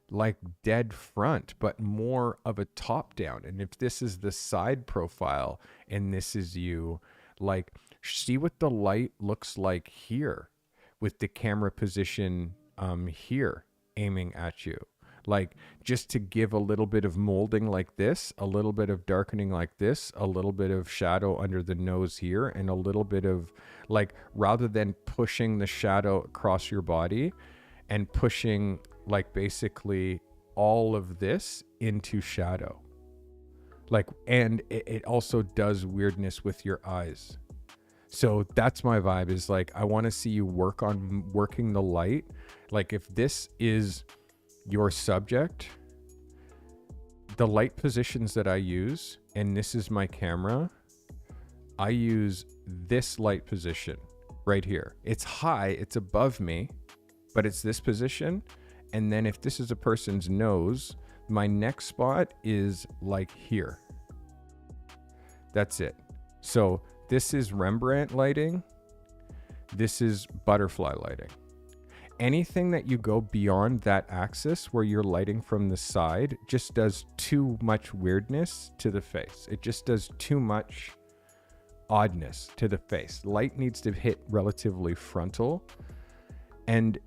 like dead front, but more of a top down. And if this is the side profile and this is you, like, see what the light looks like here with the camera position here aiming at you. Like, just to give a little bit of molding like this, a little bit of darkening like this, a little bit of shadow under the nose here, and a little bit of, like, rather than pushing the shadow across your body and pushing, like, basically all of this into shadow. Like, and it also does weirdness with your eyes. So that's my vibe, is like, I want to see you work on working the light. Like, if this is your subject, the light positions that I use, and this is my camera, I use this light position right here. It's high, it's above me, but it's this position. And then if this is a person's nose, my next spot is like here. That's it. So this is Rembrandt lighting. This is butterfly lighting. Anything that you go beyond that axis where you're lighting from the side just does too much weirdness to the face. It just does too much oddness to the face. Light needs to hit relatively frontal. And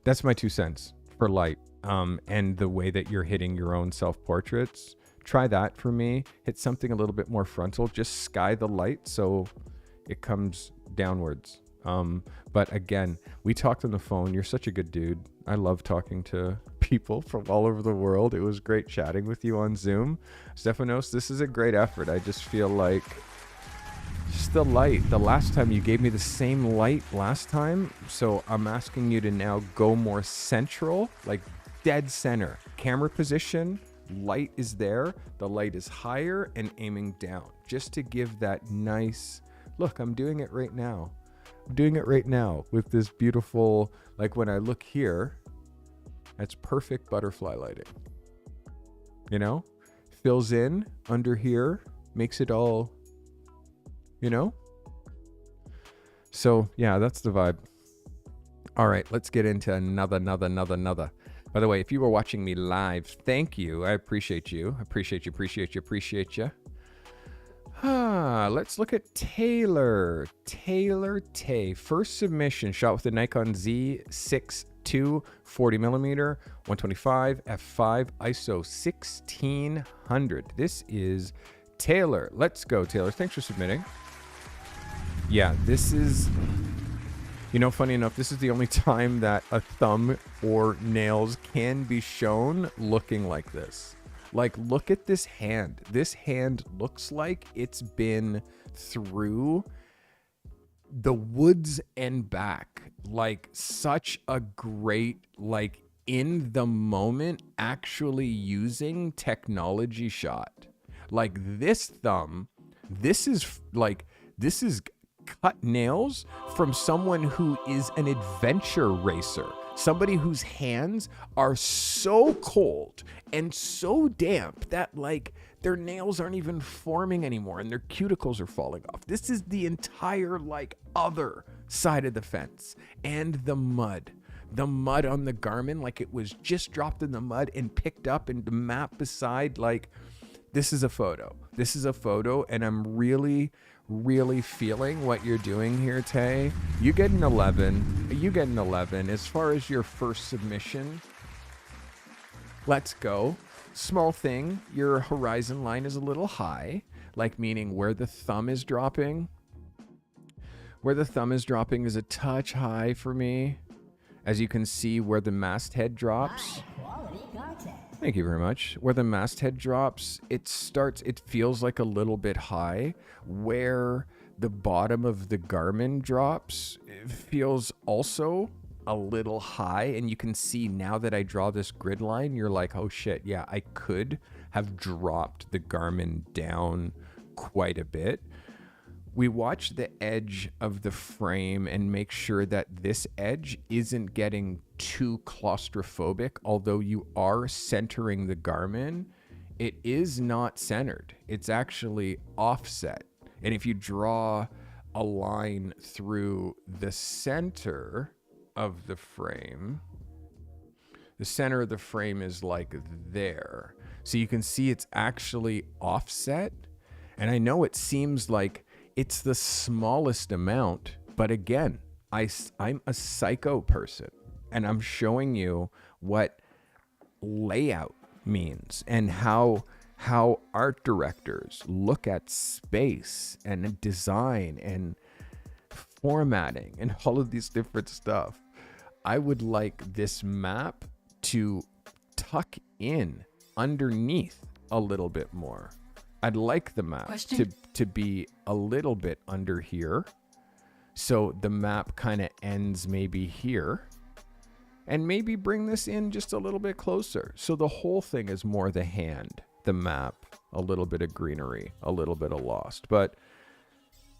that's my 2 cents for light. And the way that you're hitting your own self-portraits. Try that for me. Hit something a little bit more frontal. Just sky the light so it comes downwards. But again, we talked on the phone. You're such a good dude. I love talking to people from all over the world. It was great chatting with you on Zoom. Stephanos, this is a great effort. I just feel like just the light. The last time you gave me the same light last time. So I'm asking you to now go more central, like dead center. Camera position, light is there. The light is higher and aiming down, just to give that nice look. I'm doing it right now. I'm doing it right now with this beautiful, like, when I look here, that's perfect butterfly lighting. You know, fills in under here, makes it all, you know? So yeah, that's the vibe. All right, let's get into another. By the way, if you were watching me live, thank you. I appreciate you. Appreciate you. Let's look at Taylor Tay. First submission, shot with the Nikon Z6 II 40mm, 125 f5 ISO 1600. This is Taylor. Let's go, Taylor. Thanks for submitting. Yeah, this is, you know, funny enough, this is the only time that a thumb or nails can be shown looking like this. Like, look at this hand. This hand looks like it's been through the woods and back. Like, such a great, like, in the moment, actually using technology shot. Like, this thumb, this is cut nails from someone who is an adventure racer. Somebody whose hands are so cold and so damp that, like, their nails aren't even forming anymore and their cuticles are falling off. This is the entire, like, other side of the fence. And the mud on the garment, like it was just dropped in the mud and picked up, and the map beside, like, this is a photo. And I'm really feeling what you're doing here, Tay. You get an 11. As far as your first submission, let's go. Small thing, your horizon line is a little high, like, meaning where the thumb is dropping. Where the thumb is dropping is a touch high for me. As you can see, where the masthead drops. Thank you very much. Where the masthead drops, it feels like a little bit high. Where the bottom of the garment drops, it feels also a little high. And you can see now that I draw this grid line, you're like, oh shit, yeah, I could have dropped the garment down quite a bit. we watch the edge of the frame and make sure that this edge isn't getting too claustrophobic. Although you are centering the Garmin, it is not centered. It's actually offset. And if you draw a line through the center of the frame, the center of the frame is like there. So you can see it's actually offset. And I know it seems like it's the smallest amount, but again, I'm a psycho person, and I'm showing you what layout means and how art directors look at space and design and formatting and all of these different stuff. I would like this map to tuck in underneath a little bit more. I'd like the map to be a little bit under here. So the map kind of ends maybe here. And maybe bring this in just a little bit closer. So the whole thing is more the hand, the map, a little bit of greenery, a little bit of lost. But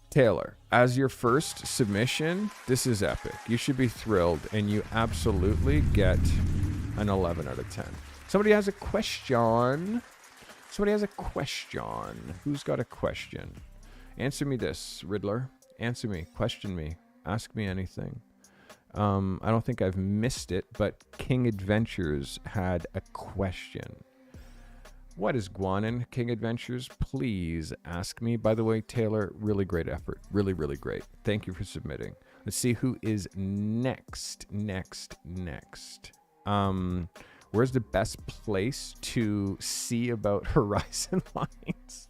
Taylor, as your first submission, this is epic. You should be thrilled, and you absolutely get an 11 out of 10. Somebody has a question. Who's got a question? Answer me this, Riddler. Answer me. Question me. Ask me anything. I don't think I've missed it, but King Adventures had a question. What is Guanin, King Adventures? Please ask me. By the way, Taylor, really great effort. Really, really great. Thank you for submitting. Let's see who is next. Where's the best place to see about horizon lines?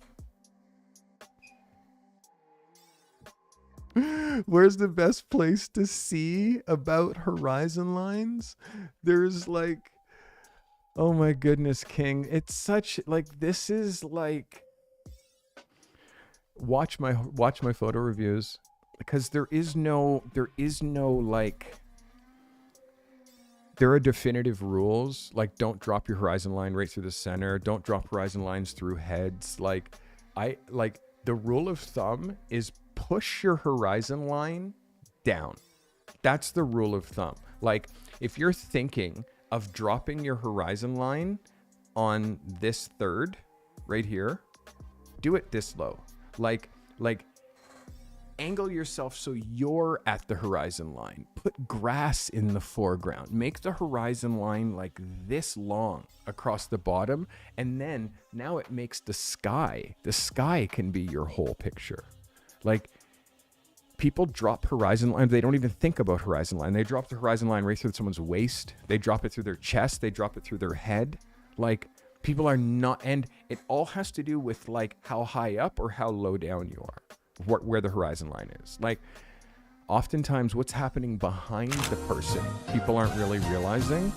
Where's the best place to see about horizon lines? There's like, oh my goodness, King. It's such like, this is like, watch my photo reviews, because there is no like, there are definitive rules, like don't drop your horizon line right through the center. Don't drop horizon lines through heads. Like the rule of thumb is push your horizon line down. That's the rule of thumb. Like if you're thinking of dropping your horizon line on this third right here, do it this low. Like angle yourself so you're at the horizon line. Put grass in the foreground. Make the horizon line like this long across the bottom. And then now it makes the sky. The sky can be your whole picture. Like people drop horizon line. They don't even think about horizon line. They drop the horizon line right through someone's waist. They drop it through their chest. They drop it through their head. Like people are not, and it all has to do with like how high up or how low down you are. Where the horizon line is. Like oftentimes what's happening behind the person, people aren't really realizing.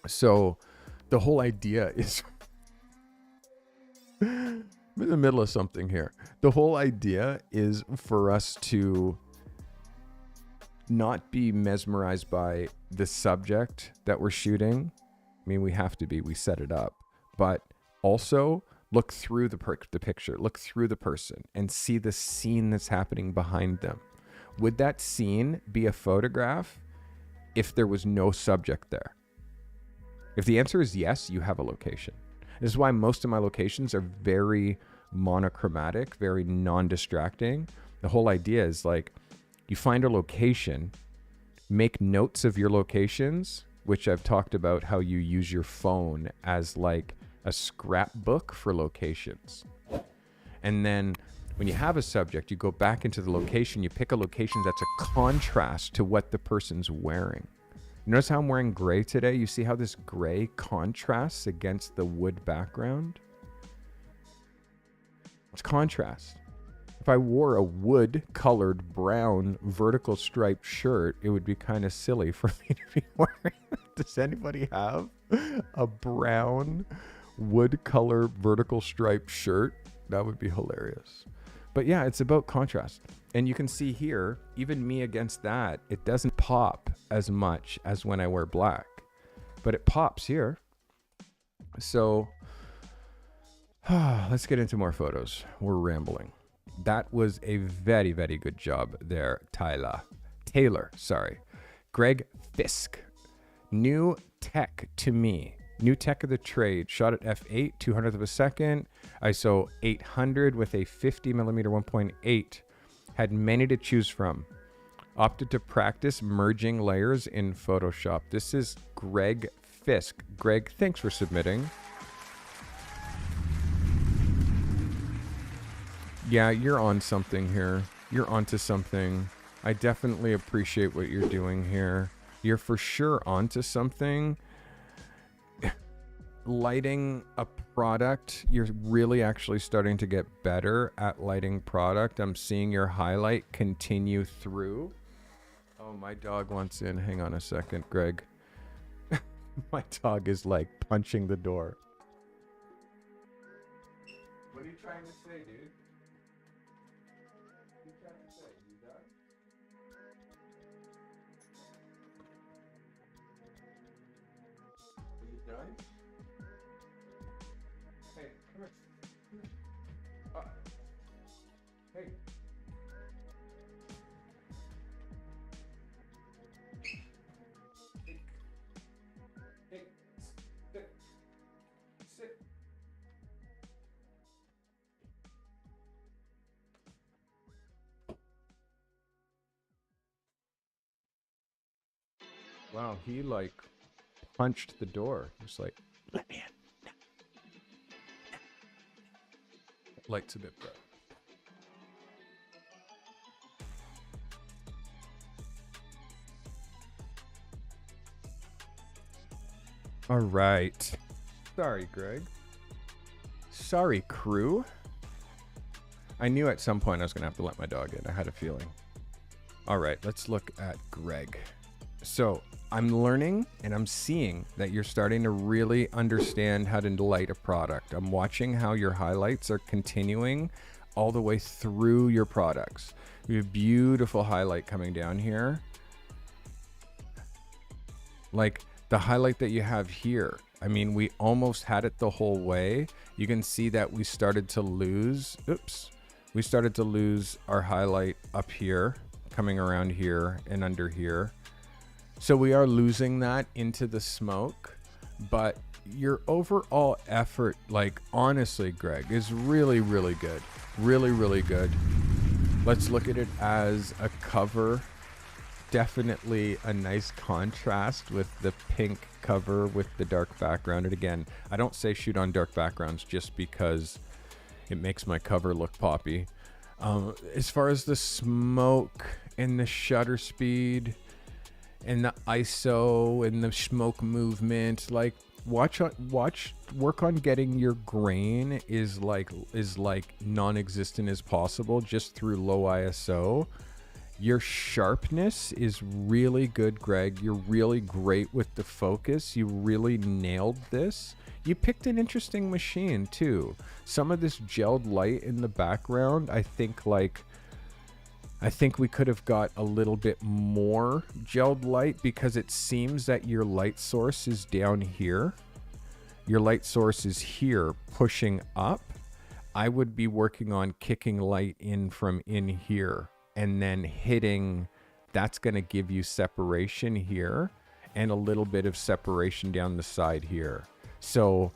So the whole idea is I'm in the middle of something here. The whole idea is for us to not be mesmerized by the subject that we're shooting. I mean, we have to be, we set it up, but also look through the picture, look through the person and see the scene that's happening behind them. Would that scene be a photograph if there was no subject there? If the answer is yes, you have a location. This is why most of my locations are very monochromatic, very non-distracting. The whole idea is like, you find a location, make notes of your locations, which I've talked about how you use your phone as like a scrapbook for locations. And then when you have a subject, you go back into the location, you pick a location that's a contrast to what the person's wearing. You notice how I'm wearing gray today? You see how this gray contrasts against the wood background? It's contrast. If I wore a wood colored brown vertical striped shirt, it would be kind of silly for me to be wearing. Does anybody have a brown wood color vertical striped shirt? That would be hilarious. But yeah, it's about contrast. And you can see here, even me against that, it doesn't pop as much as when I wear black, but it pops here. So let's get into more photos. We're rambling. That was a very, very good job there, Taylor, sorry. Greg Fisk. New tech to me. New tech of the trade. Shot at f8, 200th of a second. ISO 800 with a 50 millimeter 1.8. Had many to choose from. Opted to practice merging layers in Photoshop. This is Greg Fisk. Greg, thanks for submitting. Yeah, you're on something here. You're onto something. I definitely appreciate what you're doing here. You're for sure onto something. Lighting a product, you're really actually starting to get better at lighting product. I'm seeing your highlight continue through. Oh, my dog wants in. Hang on a second, Greg. My dog is like punching the door. What are you trying to say, dude? What are you trying to say? You done? Are you done? Hey, come here. Hey. Hey, sit. Wow, he like punched the door. Just like, let me in. Light's a bit bright. All right. Sorry, Greg. Sorry, crew. I knew at some point I was going to have to let my dog in. I had a feeling. All right, let's look at Greg. So I'm learning and I'm seeing that you're starting to really understand how to light a product. I'm watching how your highlights are continuing all the way through your products. You have a beautiful highlight coming down here. Like the highlight that you have here. I mean, we almost had it the whole way. You can see that we started to lose, we started to lose our highlight up here, coming around here and under here. So we are losing that into the smoke, but your overall effort, like honestly, Greg, is really, really good. Really, really good. Let's look at it as a cover. Definitely a nice contrast with the pink cover with the dark background. And again, I don't say shoot on dark backgrounds just because it makes my cover look poppy. As far as the smoke and the shutter speed and the ISO and the smoke movement, like work on getting your grain is like non-existent as possible just through low ISO. Your sharpness is really good, Greg. You're really great with the focus. You really nailed this. You picked an interesting machine too. Some of this gelled light in the background, I think we could have got a little bit more gelled light because it seems that your light source is down here. Your light source is here pushing up. I would be working on kicking light in from in here and then hitting. That's going to give you separation here and a little bit of separation down the side here. So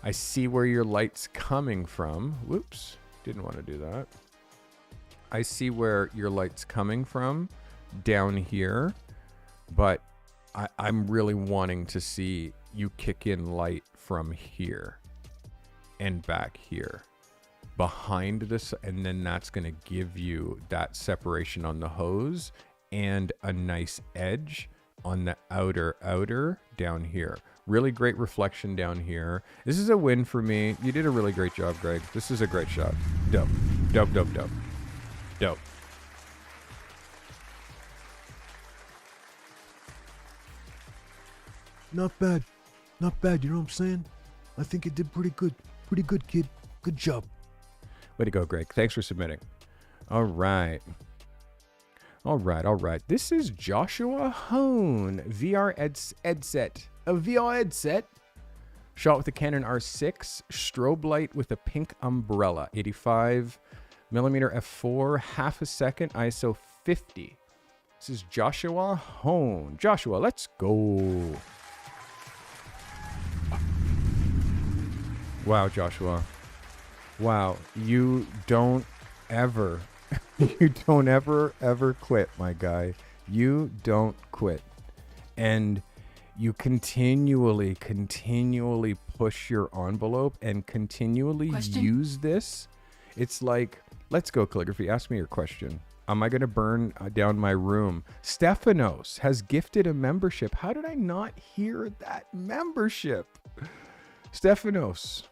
I see where your light's coming from. Whoops, didn't want to do that. I see where your light's coming from down here, but I'm really wanting to see you kick in light from here and back here behind this, and then that's going to give you that separation on the hose and a nice edge on the outer down here. Really great reflection down here. This is a win for me. You did a really great job, Greg. This is a great shot. Dope. Dope, dope, dope. Dope. Not bad. Not bad, you know what I'm saying? I think you did pretty good. Pretty good, kid. Good job. Way to go, Greg. Thanks for submitting. All right. All right. This is Joshua Hone. VR headset. A VR headset. Shot with a Canon R6. Strobe light with a pink umbrella. 85 millimeter f4, half a second, ISO 50. This is Joshua Hone. Joshua, let's go. Wow, Joshua. Wow, you don't ever, ever quit, my guy. You don't quit. And you continually push your envelope and continually use this. It's like, let's go, calligraphy. Ask me your question. Am I going to burn down my room? Stephanos has gifted a membership. How did I not hear that membership? Stephanos.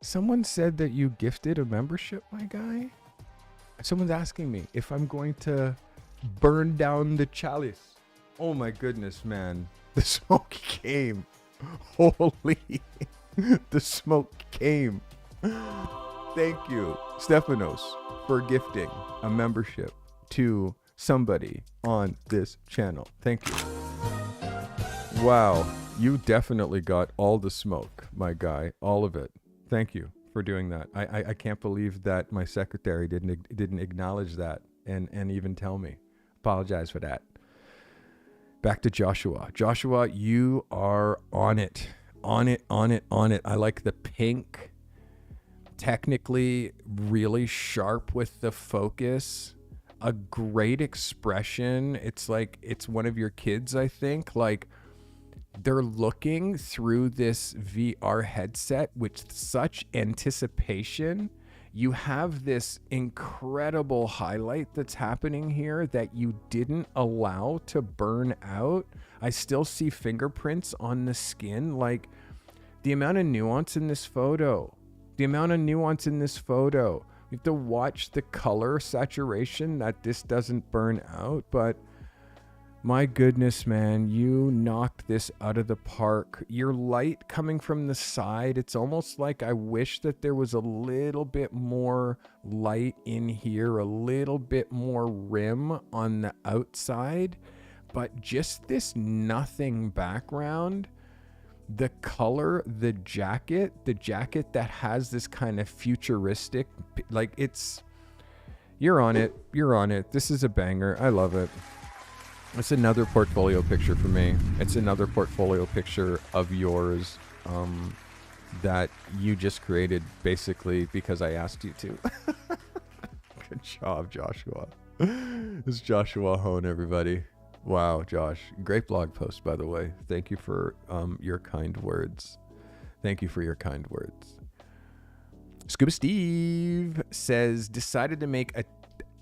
Someone said that you gifted a membership, my guy. Someone's asking me if I'm going to burn down the chalice. Oh my goodness, man. The smoke came. Holy. The smoke came. Thank you, Stephanos, for gifting a membership to somebody on this channel. Thank you. Wow. You definitely got all the smoke, my guy. All of it. Thank you for doing that. I can't believe that my secretary didn't acknowledge that and even tell me. Apologize for that. Back to Joshua. Joshua, you are on it. On it. I like the pink. Technically really sharp with the focus. A great expression. It's like it's one of your kids, I think. Like, they're looking through this VR headset with such anticipation. You have this incredible highlight that's happening here that you didn't allow to burn out. I still see fingerprints on the skin. Like, the amount of nuance in this photo. You have to watch the color saturation that this doesn't burn out, but my goodness, man, you knocked this out of the park. Your light coming from the side, it's almost like I wish that there was a little bit more light in here, a little bit more rim on the outside, but just this nothing background. The color, the jacket that has this kind of futuristic, like you're on it. This is a banger. I love it. It's another portfolio picture for me. It's another portfolio picture of yours that you just created basically because I asked you to. Good job, Joshua. This is Joshua Hone, everybody. Wow, Josh. Great blog post, by the way. Thank you for your kind words. Scuba Steve says, decided to make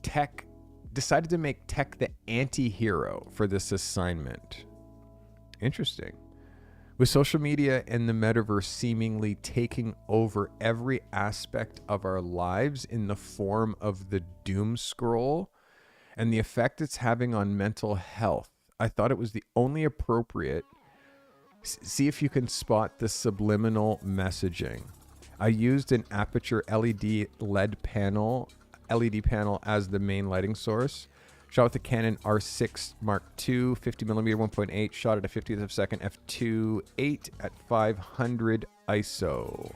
tech the anti-hero for this assignment. Interesting. With social media and the metaverse seemingly taking over every aspect of our lives in the form of the doom scroll and the effect it's having on mental health, I thought it was the only appropriate. See if you can spot the subliminal messaging. I used an Aperture LED panel as the main lighting source. Shot with the Canon R6 Mark II, 50mm 1.8, shot at a 50th of a second f2.8 at 500 ISO.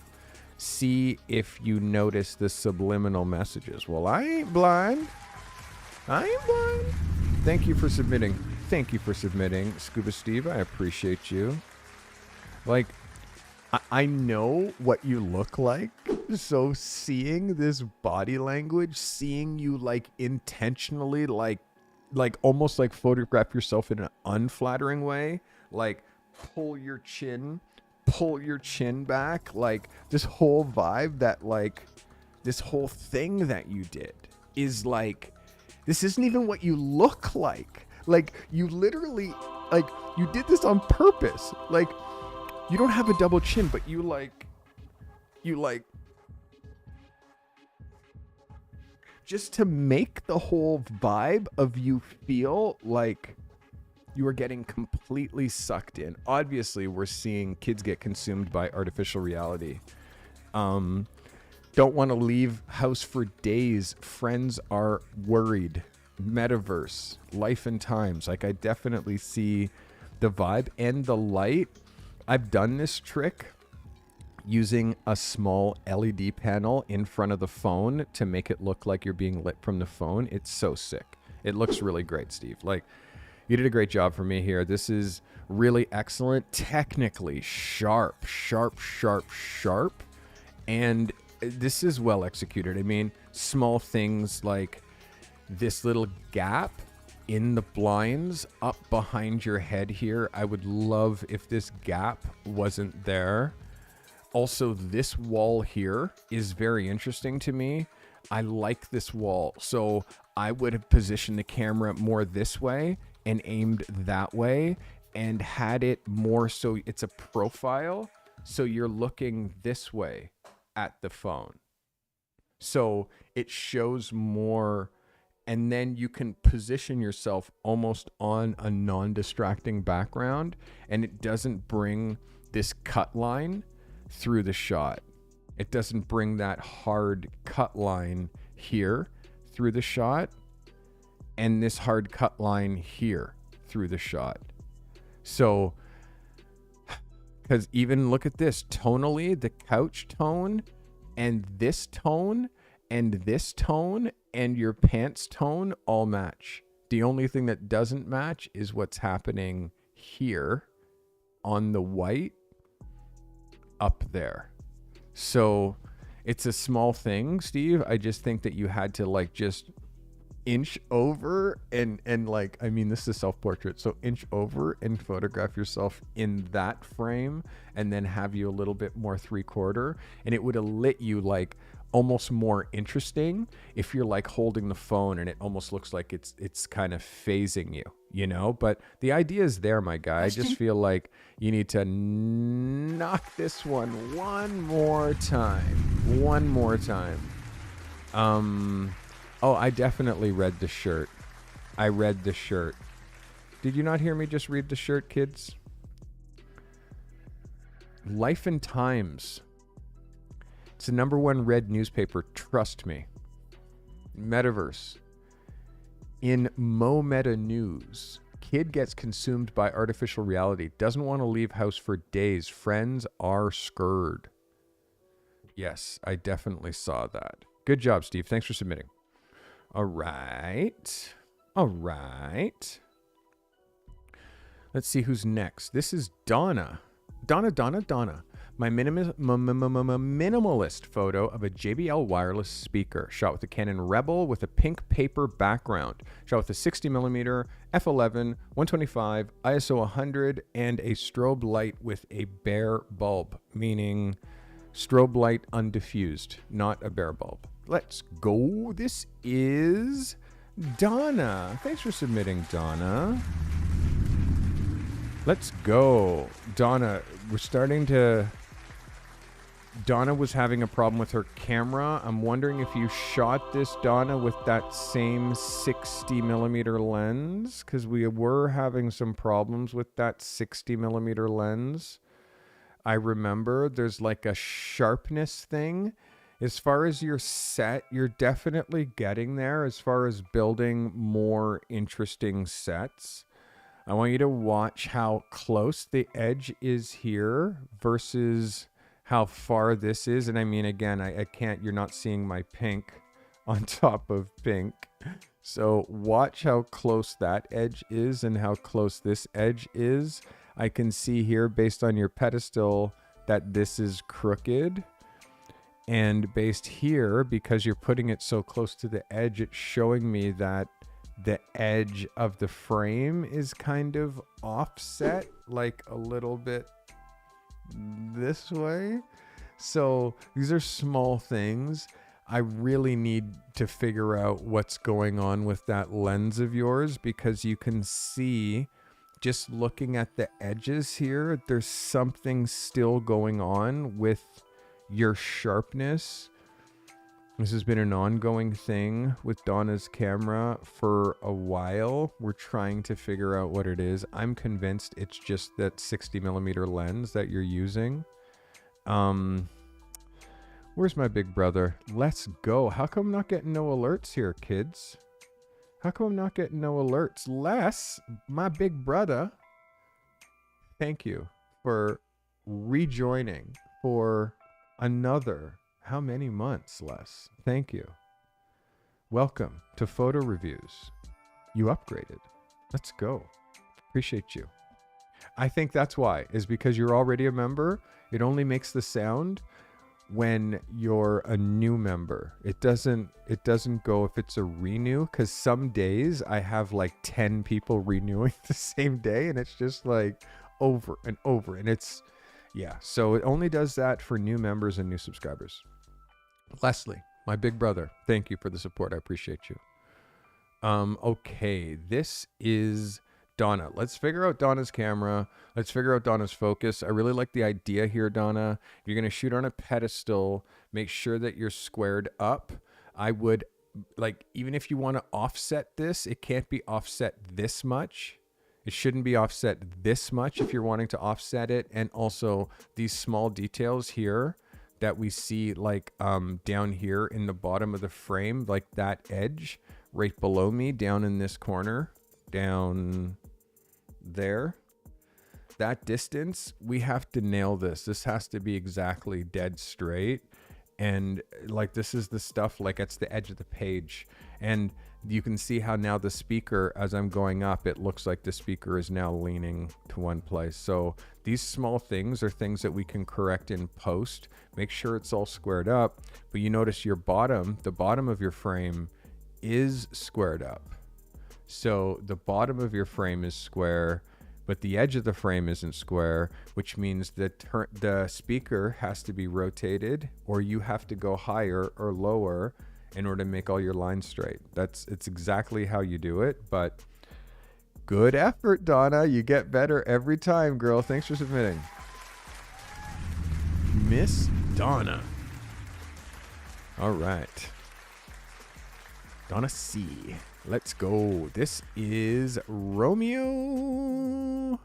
See if you notice the subliminal messages. Well, I ain't blind. Thank you for submitting, Scuba Steve. I appreciate you. Like, I know what you look like. So seeing this body language, seeing you like intentionally like almost like photograph yourself in an unflattering way, like pull your chin back, like this whole vibe that like this whole thing that you did is like, this isn't even what you look like. Like, you literally, like, you did this on purpose. Like, you don't have a double chin, but you just to make the whole vibe of you feel like you are getting completely sucked in. Obviously, we're seeing kids get consumed by artificial reality. Don't want to leave house for days. Friends are worried. Metaverse, life and times. Like, I definitely see the vibe and the light. I've done this trick using a small LED panel in front of the phone to make it look like you're being lit from the phone. It's so sick. It looks really great, Steve. Like, you did a great job for me here. This is really excellent. Technically sharp. And this is well executed. I mean, small things like this little gap in the blinds up behind your head here. I would love if this gap wasn't there. Also, this wall here is very interesting to me. I like this wall. So I would have positioned the camera more this way and aimed that way and had it more so it's a profile. So you're looking this way at the phone. So it shows more, and then you can position yourself almost on a non-distracting background, and it doesn't bring this cut line through the shot. It doesn't bring that hard cut line here through the shot and this hard cut line here through the shot. So, because even look at this, tonally, the couch tone and this tone and this tone and your pants tone all match. The only thing that doesn't match is what's happening here on the white up there. So it's a small thing, Steve. I just think that you had to like just inch over and like, I mean, this is a self-portrait, so inch over and photograph yourself in that frame and then have you a little bit more 3/4, and it would have lit you like almost more interesting if you're like holding the phone and it almost looks like it's kind of phasing you, you know. But the idea is there, my guy. I just feel like you need to knock this one more time. Oh, I definitely read the shirt. I read the shirt. Did you not hear me just read the shirt, kids? Life and Times. It's the #1 read newspaper, trust me. Metaverse. In Mo Meta News, kid gets consumed by artificial reality. Doesn't want to leave house for days. Friends are scared. Yes, I definitely saw that. Good job, Steve. Thanks for submitting. All right. Let's see who's next. This is Donna. Donna. My minimalist photo of a JBL wireless speaker. Shot with a Canon Rebel with a pink paper background. Shot with a 60mm f11, 125, ISO 100, and a strobe light with a bare bulb. Meaning strobe light undiffused, not a bare bulb. Let's go. This is Donna. Thanks for submitting, Donna. Let's go. Donna, Donna was having a problem with her camera. I'm wondering if you shot this, Donna, with that same 60mm lens, because we were having some problems with that 60mm lens. I remember there's like a sharpness thing. As far as your set, you're definitely getting there as far as building more interesting sets. I want you to watch how close the edge is here versus how far this is. And I mean, again, I can't, you're not seeing my pink on top of pink. So watch how close that edge is and how close this edge is. I can see here based on your pedestal that this is crooked. And based here, because you're putting it so close to the edge, it's showing me that the edge of the frame is kind of offset, like a little bit this way. So these are small things. I really need to figure out what's going on with that lens of yours, because you can see just looking at the edges here, there's something still going on with your sharpness. This has been an ongoing thing with Donna's camera for a while. We're trying to figure out what it is. I'm convinced it's just that 60mm lens that you're using. Where's my big brother? Let's go. How come I'm not getting no alerts here, kids? How come I'm not getting no alerts? Les, my big brother, thank you for rejoining. for another, how many months, Les? Thank you. Welcome to Photo Reviews. You upgraded. Let's go. Appreciate you. I think that's why, is because you're already a member. It only makes the sound when you're a new member. It doesn't go if it's a renew, because some days I have like 10 people renewing the same day, and it's just like over and over, and it's, yeah. So it only does that for new members and new subscribers. Leslie, my big brother, thank you for the support. I appreciate you. Okay, this is Donna. Let's figure out Donna's camera. Let's figure out Donna's focus. I really like the idea here, Donna. If you're going to shoot on a pedestal, make sure that you're squared up. I would, like, even if you want to offset this, it can't be offset this much. It shouldn't be offset this much if you're wanting to offset it. And also these small details here that we see, like down here in the bottom of the frame, like that edge right below me down in this corner, down there, that distance, we have to nail this. This has to be exactly dead straight. And like, this is the stuff, like it's the edge of the page. And you can see how now the speaker, as I'm going up, it looks like the speaker is now leaning to one place. So these small things are things that we can correct in post. Make sure it's all squared up. But you notice your bottom, the bottom of your frame is squared up. So the bottom of your frame is square, but the edge of the frame isn't square, which means that the speaker has to be rotated, or you have to go higher or lower in order to make all your lines straight. It's exactly how you do it, but good effort, Donna. You get better every time, girl. Thanks for submitting. Miss Donna. All right. Donna C. Let's go. This is Romeo.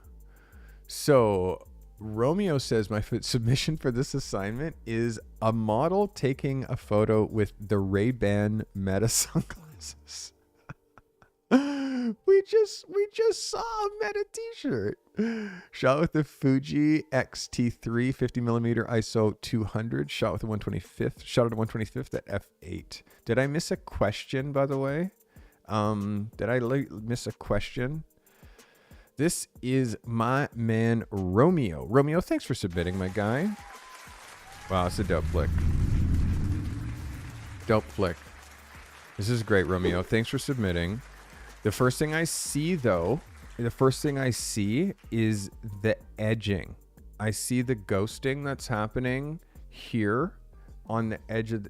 So Romeo says my submission for this assignment is a model taking a photo with the Ray-Ban Meta sunglasses. we just saw a Meta t-shirt. Shot with the Fuji X-T3 50mm ISO 200. Shot with the 125th. Shot at a 125th at f8. Did I miss a question, by the way? Did I miss a question? This is my man Romeo. Romeo, thanks for submitting, my guy. Wow, it's a dope flick. Dope flick. This is great, Romeo. Thanks for submitting. The first thing I see, though, is the edging. I see the ghosting that's happening here on the edge of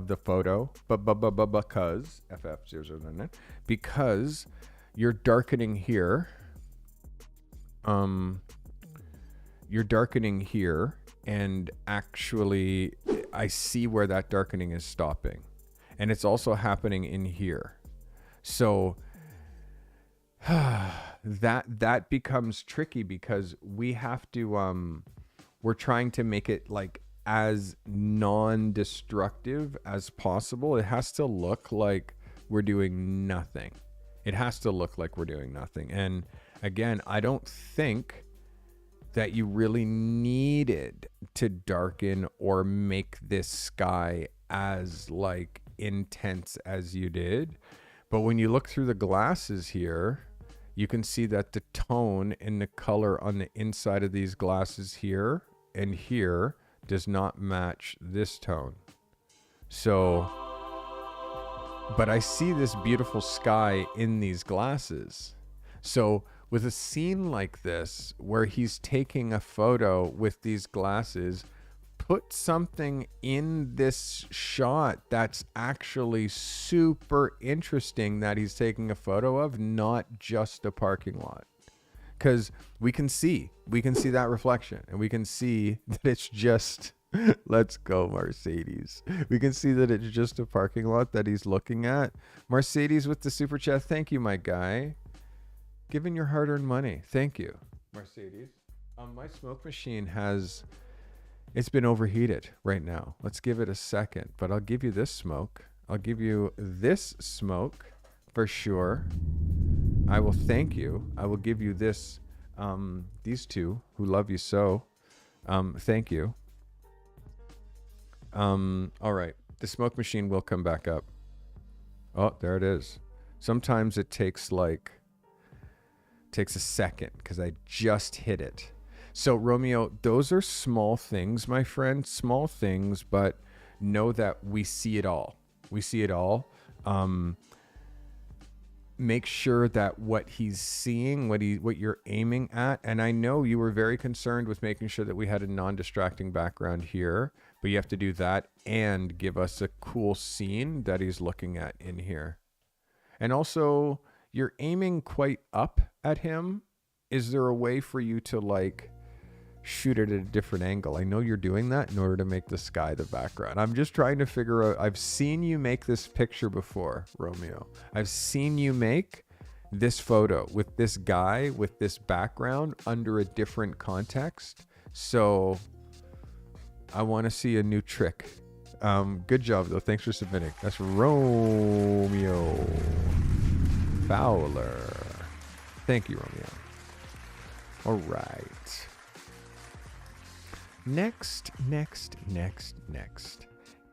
the photo, because FF0099, because you're darkening here. You're darkening here, and actually I see where that darkening is stopping, and it's also happening in here. So that becomes tricky, because we have to we're trying to make it like as non-destructive as possible. It has to look like we're doing nothing. And again, I don't think that you really needed to darken or make this sky as like intense as you did. But when you look through the glasses here, you can see that the tone and the color on the inside of these glasses here and here does not match this tone. So, but I see this beautiful sky in these glasses. So with a scene like this, where he's taking a photo with these glasses, put something in this shot that's actually super interesting that he's taking a photo of, not just a parking lot. Because we can see that reflection, and we can see that it's just, let's go Mercedes. We can see that it's just a parking lot that he's looking at. Mercedes with the super chat. Thank you, my guy. Giving your hard-earned money. Thank you, Mercedes. My smoke machine it's been overheated right now. Let's give it a second, but I'll give you this smoke. I'll give you this smoke for sure. I will thank you. I will give you this, these two who love you so. Thank you. All right. The smoke machine will come back up. Oh, there it is. Sometimes it takes a second because I just hit it. So Romeo, those are small things, my friend, small things, but know that we see it all. We see it all. Make sure that what he's seeing, what you're aiming at, and I know you were very concerned with making sure that we had a non-distracting background here, but you have to do that and give us a cool scene that he's looking at in here. And also, you're aiming quite up at him. Is there a way for you to like shoot it at a different angle? I know you're doing that in order to make the sky the background. I'm just trying to figure out. I've seen you make this picture before, Romeo. I've seen you make this photo with this guy with this background under a different context. So I want to see a new trick. Good job though. Thanks for submitting. That's Romeo Fowler. Thank you, Romeo. All right. Next.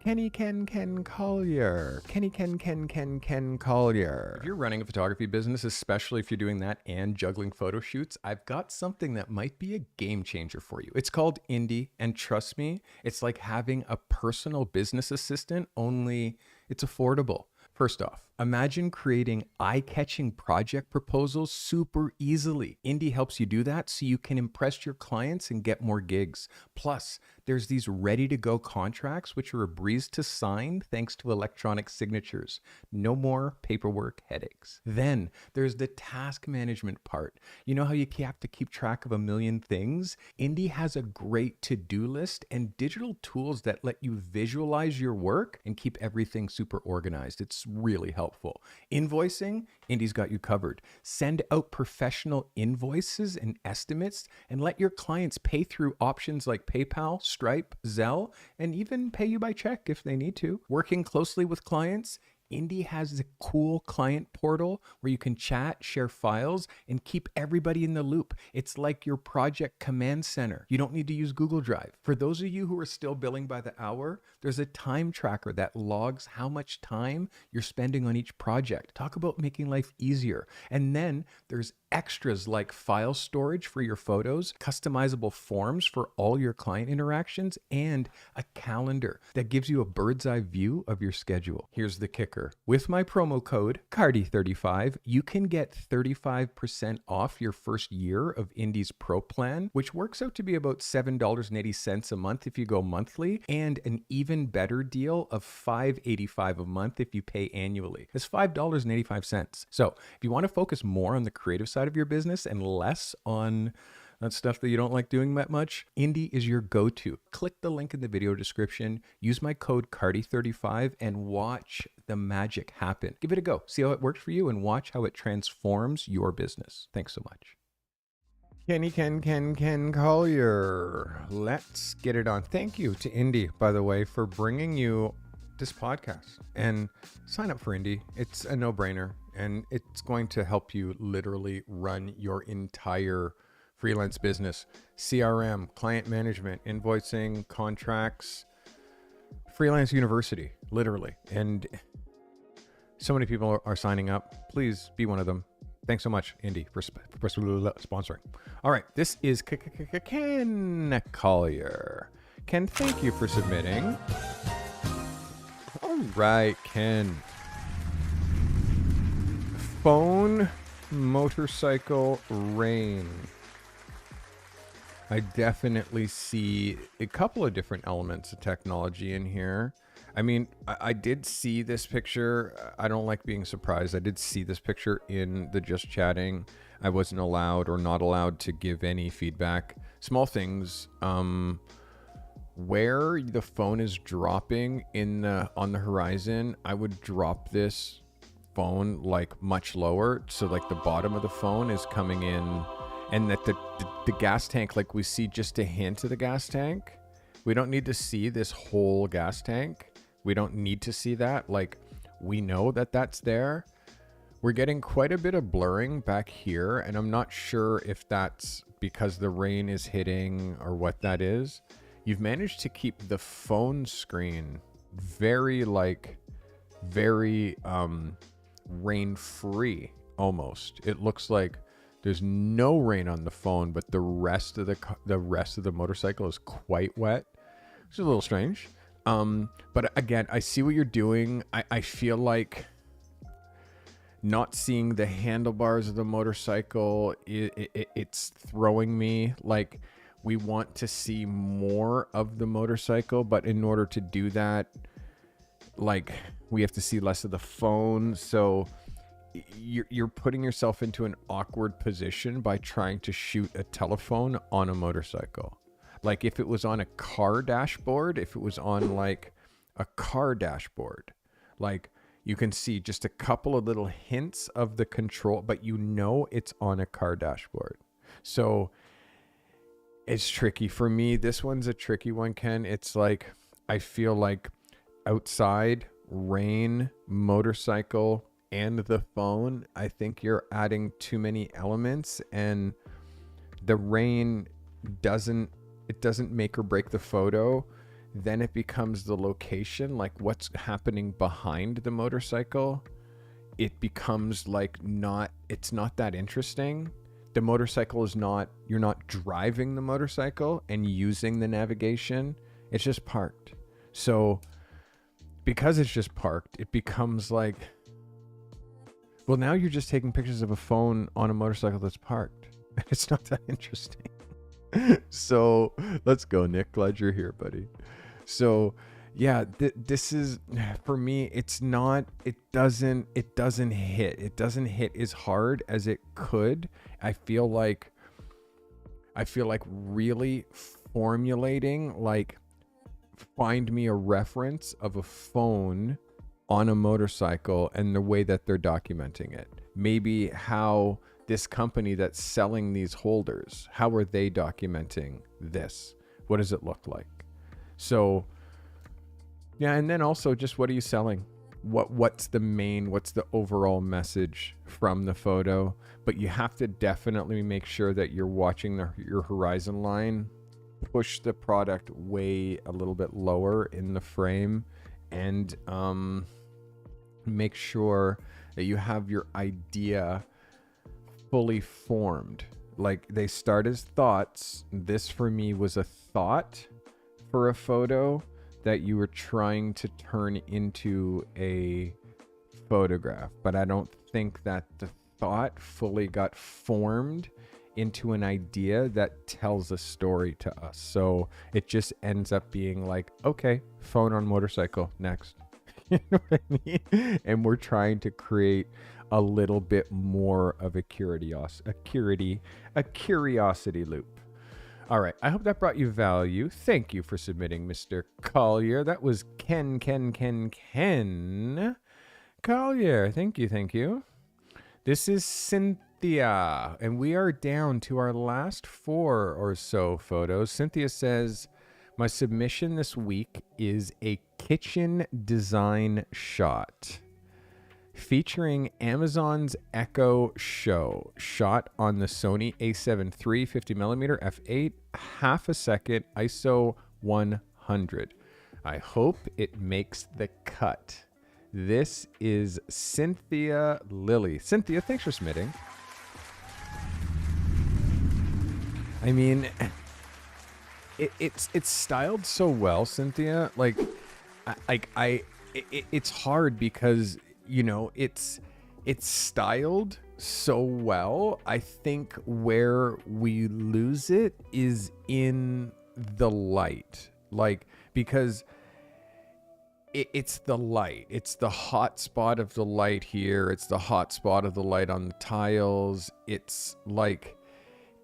Kenny Ken Collier. Kenny Ken Collier. If you're running a photography business, especially if you're doing that and juggling photo shoots, I've got something that might be a game changer for you. It's called Indie, and trust me, it's like having a personal business assistant, only it's affordable. First off, imagine creating eye-catching project proposals super easily. Indie helps you do that so you can impress your clients and get more gigs. Plus, there's these ready-to-go contracts which are a breeze to sign thanks to electronic signatures. No more paperwork headaches. Then there's the task management part. You know how you have to keep track of a million things? Indie has a great to-do list and digital tools that let you visualize your work and keep everything super organized. It's really helpful. Invoicing, Indie's got you covered. Send out professional invoices and estimates and let your clients pay through options like PayPal, Stripe, Zelle, and even pay you by check if they need to. Working closely with clients, Indie has a cool client portal where you can chat, share files, and keep everybody in the loop. It's like your project command center. You don't need to use Google Drive. For those of you who are still billing by the hour, there's a time tracker that logs how much time you're spending on each project. Talk about making life easier. And then there's extras like file storage for your photos, customizable forms for all your client interactions, and a calendar that gives you a bird's eye view of your schedule. Here's the kicker. With my promo code Cardi35, you can get 35% off your first year of Indie's Pro plan, which works out to be about $7.80 a month if you go monthly, and an even better deal of $5.85 a month if you pay annually. It's $5.85. So if you want to focus more on the creative side of your business and less on that stuff that you don't like doing that much, Indie is your go-to. Click the link in the video description, use my code Cardi35, and watch the magic happen. Give it a go. See how it works for you and watch how it transforms your business. Thanks so much. Kenny Ken Collier. Let's get it on. Thank you to Indie, by the way, for bringing you this podcast. And sign up for Indie. It's a no-brainer, and it's going to help you literally run your entire freelance business. CRM, client management, invoicing, contracts, freelance university, literally. And so many people are signing up. Please be one of them. Thanks so much, Indie, for sponsoring. All right, this is Ken Collier. Ken, thank you for submitting. All right, Ken. Phone, motorcycle, rain. I definitely see a couple of different elements of technology in here. I mean, I did see this picture. I don't like being surprised. I did see this picture in the Just Chatting. I wasn't allowed or not allowed to give any feedback. Small things. Where the phone is dropping on the horizon, I would drop this phone like much lower, so like the bottom of the phone is coming in, and that the gas tank, like we see just a hint of the gas tank. We don't need to see this whole gas tank. We don't need to see that. Like, we know that that's there. We're getting quite a bit of blurring back here, and I'm not sure if that's because the rain is hitting or what that is. you've managed to keep the phone screen very rain free almost. It looks like there's no rain on the phone, but the rest of the motorcycle is quite wet, which is a little strange. But again, I see what you're doing. I feel like not seeing the handlebars of the motorcycle, it's throwing me. Like, we want to see more of the motorcycle, but in order to do that, like, we have to see less of the phone. So you're putting yourself into an awkward position by trying to shoot a telephone on a motorcycle. Like, if it was on a car dashboard, if it was on like a car dashboard, like, you can see just a couple of little hints of the control, but you know it's on a car dashboard. So it's tricky for me. This one's a tricky one, Ken. It's like, I feel like outside, rain, motorcycle, and the phone, I think you're adding too many elements, and the rain doesn't make or break the photo. Then it becomes the location, like what's happening behind the motorcycle. It becomes like it's not that interesting. The motorcycle is not, you're not driving the motorcycle and using the navigation. It's just parked. So because it's just parked, it becomes like, well, now you're just taking pictures of a phone on a motorcycle that's parked. It's not that interesting. So let's go, Nick. Glad you're here, buddy. So yeah, this is, for me, it doesn't hit. It doesn't hit as hard as it could. I feel like really formulating, like, find me a reference of a phone on a motorcycle and the way that they're documenting it. Maybe how this company that's selling these holders, how are they documenting this? What does it look like? So yeah, and then also just, what are you selling? What's the overall message from the photo? But you have to definitely make sure that you're watching your horizon line. Push the product way a little bit lower in the frame, and make sure that you have your idea fully formed. Like, they start as thoughts. This for me was a thought for a photo that you were trying to turn into a photograph, but I don't think that the thought fully got formed into an idea that tells a story to us. So it just ends up being like, okay, phone on motorcycle, next. You know what I mean? And we're trying to create a little bit more of a curiosity loop. All right, I hope that brought you value. Thank you for submitting, Mr. Collier. That was Ken Collier. Thank you. This is Cynthia, and we are down to our last 4 or so photos. Cynthia says, my submission this week is a kitchen design shot featuring Amazon's Echo Show, shot on the Sony a7 III 50mm f8, half a second, ISO 100. I hope it makes the cut. This is Cynthia Lilly. Cynthia, thanks for submitting. I mean, it's styled so well, Cynthia. It's hard because, you know, it's styled so well. I think where we lose it is in the light, like, because it's the light. It's the hot spot of the light here. It's the hot spot of the light on the tiles. It's like,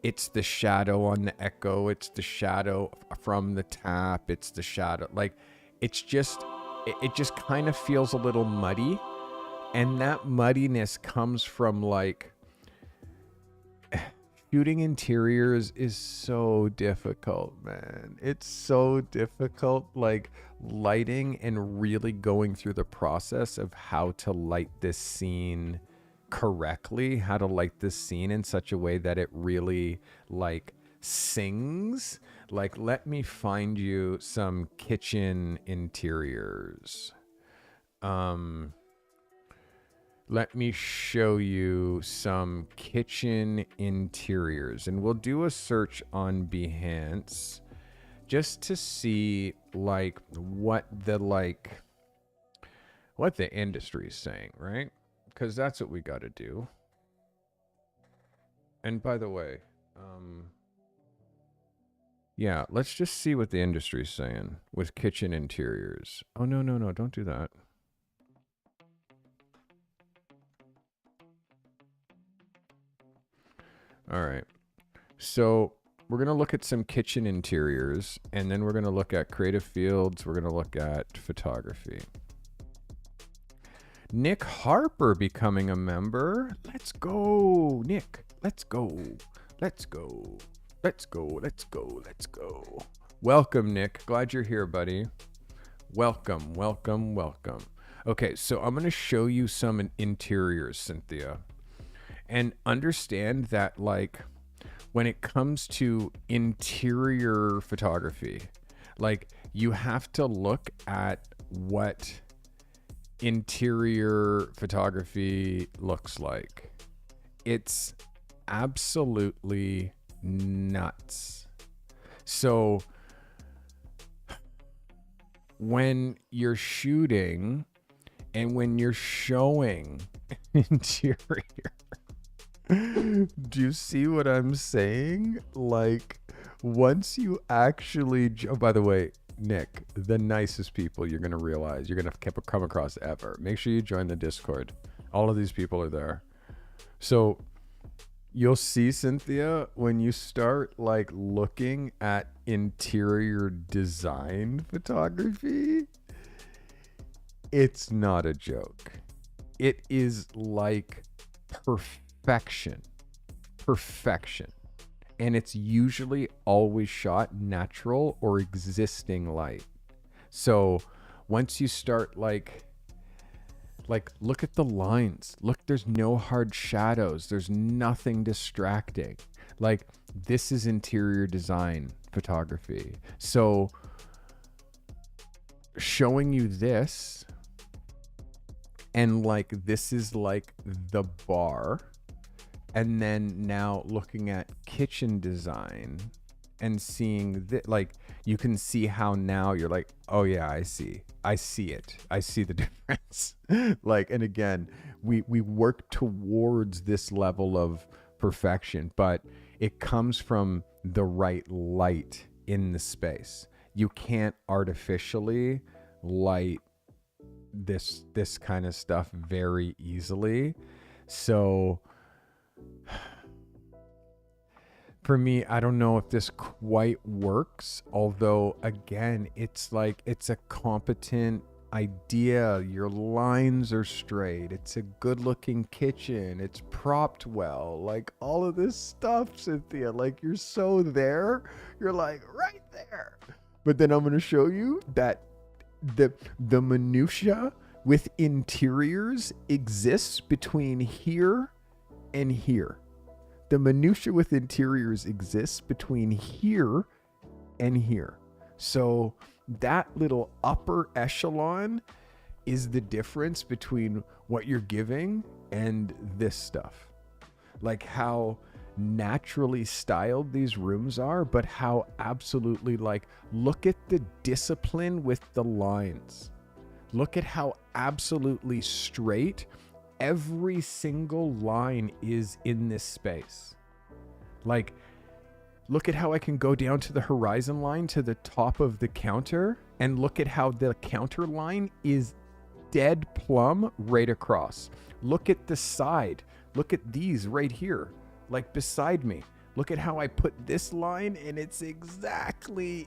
it's the shadow on the Echo. It's the shadow from the tap. It's the shadow. Like, it's just, it just kind of feels a little muddy. And that muddiness comes from, like, shooting interiors is so difficult, man. It's so difficult, like, lighting and really going through the process of how to light this scene correctly, how to light this scene in such a way that it really, like, sings. Like, let me find you some kitchen interiors. Let me show you some kitchen interiors, and we'll do a search on Behance just to see like what the industry is saying, right? Because that's what we got to do. And by the way, yeah, let's just see what the industry is saying with kitchen interiors. Oh, no, don't do that. All right. So we're going to look at some kitchen interiors, and then we're going to look at creative fields. We're going to look at photography. Nick Harper becoming a member. Let's go, Nick. Let's go. Let's go. Let's go. Let's go. Let's go. Welcome, Nick. Glad you're here, buddy. Welcome, welcome, welcome. Okay, so I'm going to show you some interiors, Cynthia. And understand that, like, when it comes to interior photography, like, you have to look at what interior photography looks like. It's absolutely nuts. So when you're shooting and when you're showing interior, do you see what I'm saying? Like, once you actually, oh, by the way, Nick, the nicest people you're going to realize you're going to come across ever. Make sure you join the Discord. All of these people are there. So you'll see, Cynthia, when you start like looking at interior design photography, it's not a joke. It is like perfection. And it's usually always shot natural or existing light. So once you start like look at the lines. Look, there's no hard shadows. There's nothing distracting. Like, this is interior design photography. So showing you this, and like, this is like the bar. And then now looking at kitchen design and seeing that, like, you can see how now you're like, oh yeah, I see it. I see the difference. Like, and again, we work towards this level of perfection, but it comes from the right light in the space. You can't artificially light this kind of stuff very easily. So for me, I don't know if this quite works, although again, it's like, it's a competent idea. Your lines are straight. It's a good looking kitchen. It's propped well. Like, all of this stuff, Cynthia, like, you're so there. You're like right there. But then I'm going to show you that the minutia with interiors exists between here and here. The minutia with interiors exists between here and here. So that little upper echelon is the difference between what you're giving and this stuff. Like, how naturally styled these rooms are, but how absolutely, like, look at the discipline with the lines. Look at how absolutely straight every single line is in this space. Like, look at how I can go down to the horizon line to the top of the counter, and look at how the counter line is dead plumb right across. Look at the side. Look at these right here, like beside me. Look at how I put this line, and it's exactly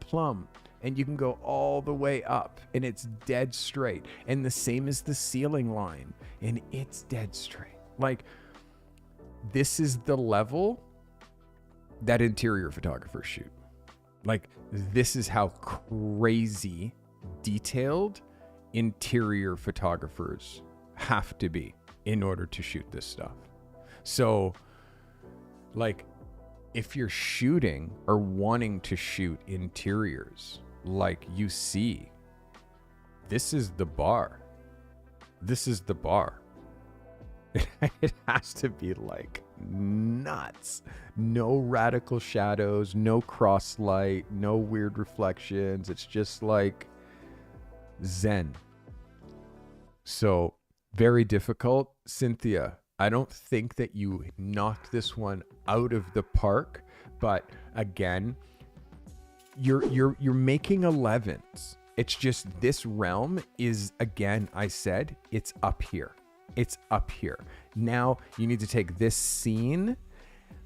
plumb. And you can go all the way up, and it's dead straight. And the same as the ceiling line, and it's dead straight. Like, this is the level that interior photographers shoot. Like, this is how crazy detailed interior photographers have to be in order to shoot this stuff. So, like, if you're shooting or wanting to shoot interiors like you see, this is the bar. This is the bar. It has to be like nuts. No radical shadows, no cross light, no weird reflections. It's just like zen. So very difficult. Cynthia, I don't think that you knocked this one out of the park, but again, you're making 11s. It's just this realm is, again, I said, it's up here. It's up here. Now you need to take this scene,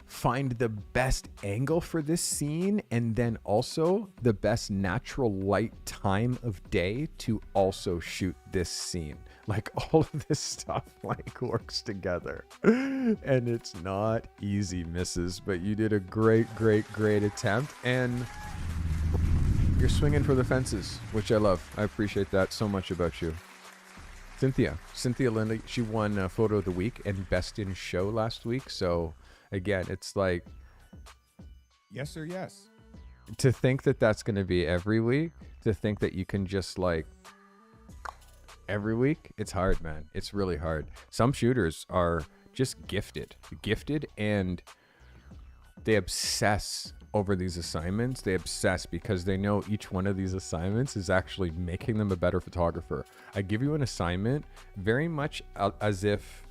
find the best angle for this scene, and then also the best natural light time of day to also shoot this scene. Like all of this stuff like works together. And it's not easy, missus, but you did a great attempt, and you're swinging for the fences, which I love. I appreciate that so much about you. Cynthia Lindley, she won Photo of the Week and Best in Show last week. So again, it's like, yes or yes. To think that that's going to be every week, to think that you can just like every week, it's hard, man. It's really hard. Some shooters are just gifted, and they obsess over these assignments. They obsess because they know each one of these assignments is actually making them a better photographer. I give you an assignment very much as if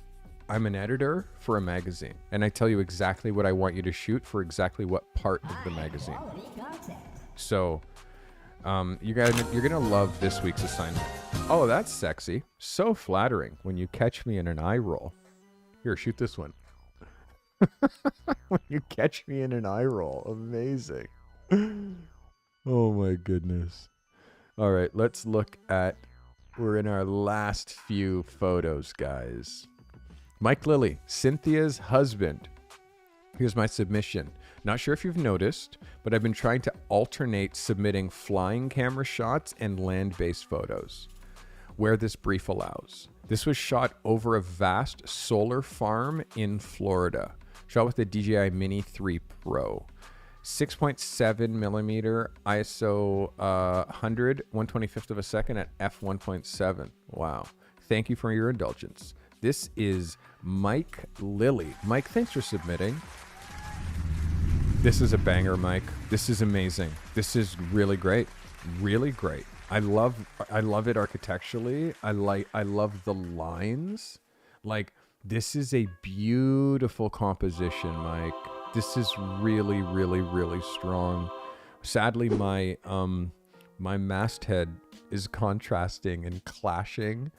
I'm an editor for a magazine, and I tell you exactly what I want you to shoot for exactly what part of the magazine. So you're gonna love this week's assignment. Oh, that's sexy. So flattering when you catch me in an eye roll. Here, shoot this one. When you catch me in an eye roll. Amazing. Oh my goodness. All right, let's look at, we're in our last few photos, guys. Mike Lilly, Cynthia's husband. Here's my submission. Not sure if you've noticed, but I've been trying to alternate submitting flying camera shots and land-based photos where this brief allows. This was shot over a vast solar farm in Florida. Shot with the DJI Mini 3 Pro. 6.7 millimeter ISO 125th of a second at f1.7. Wow. Thank you for your indulgence. This is Mike Lilly. Mike, thanks for submitting. This is a banger, Mike. This is amazing. This is really great. Really great. I love it architecturally. I love the lines. Like, this is a beautiful composition, Mike. This is really, really, really strong. Sadly, my masthead is contrasting and clashing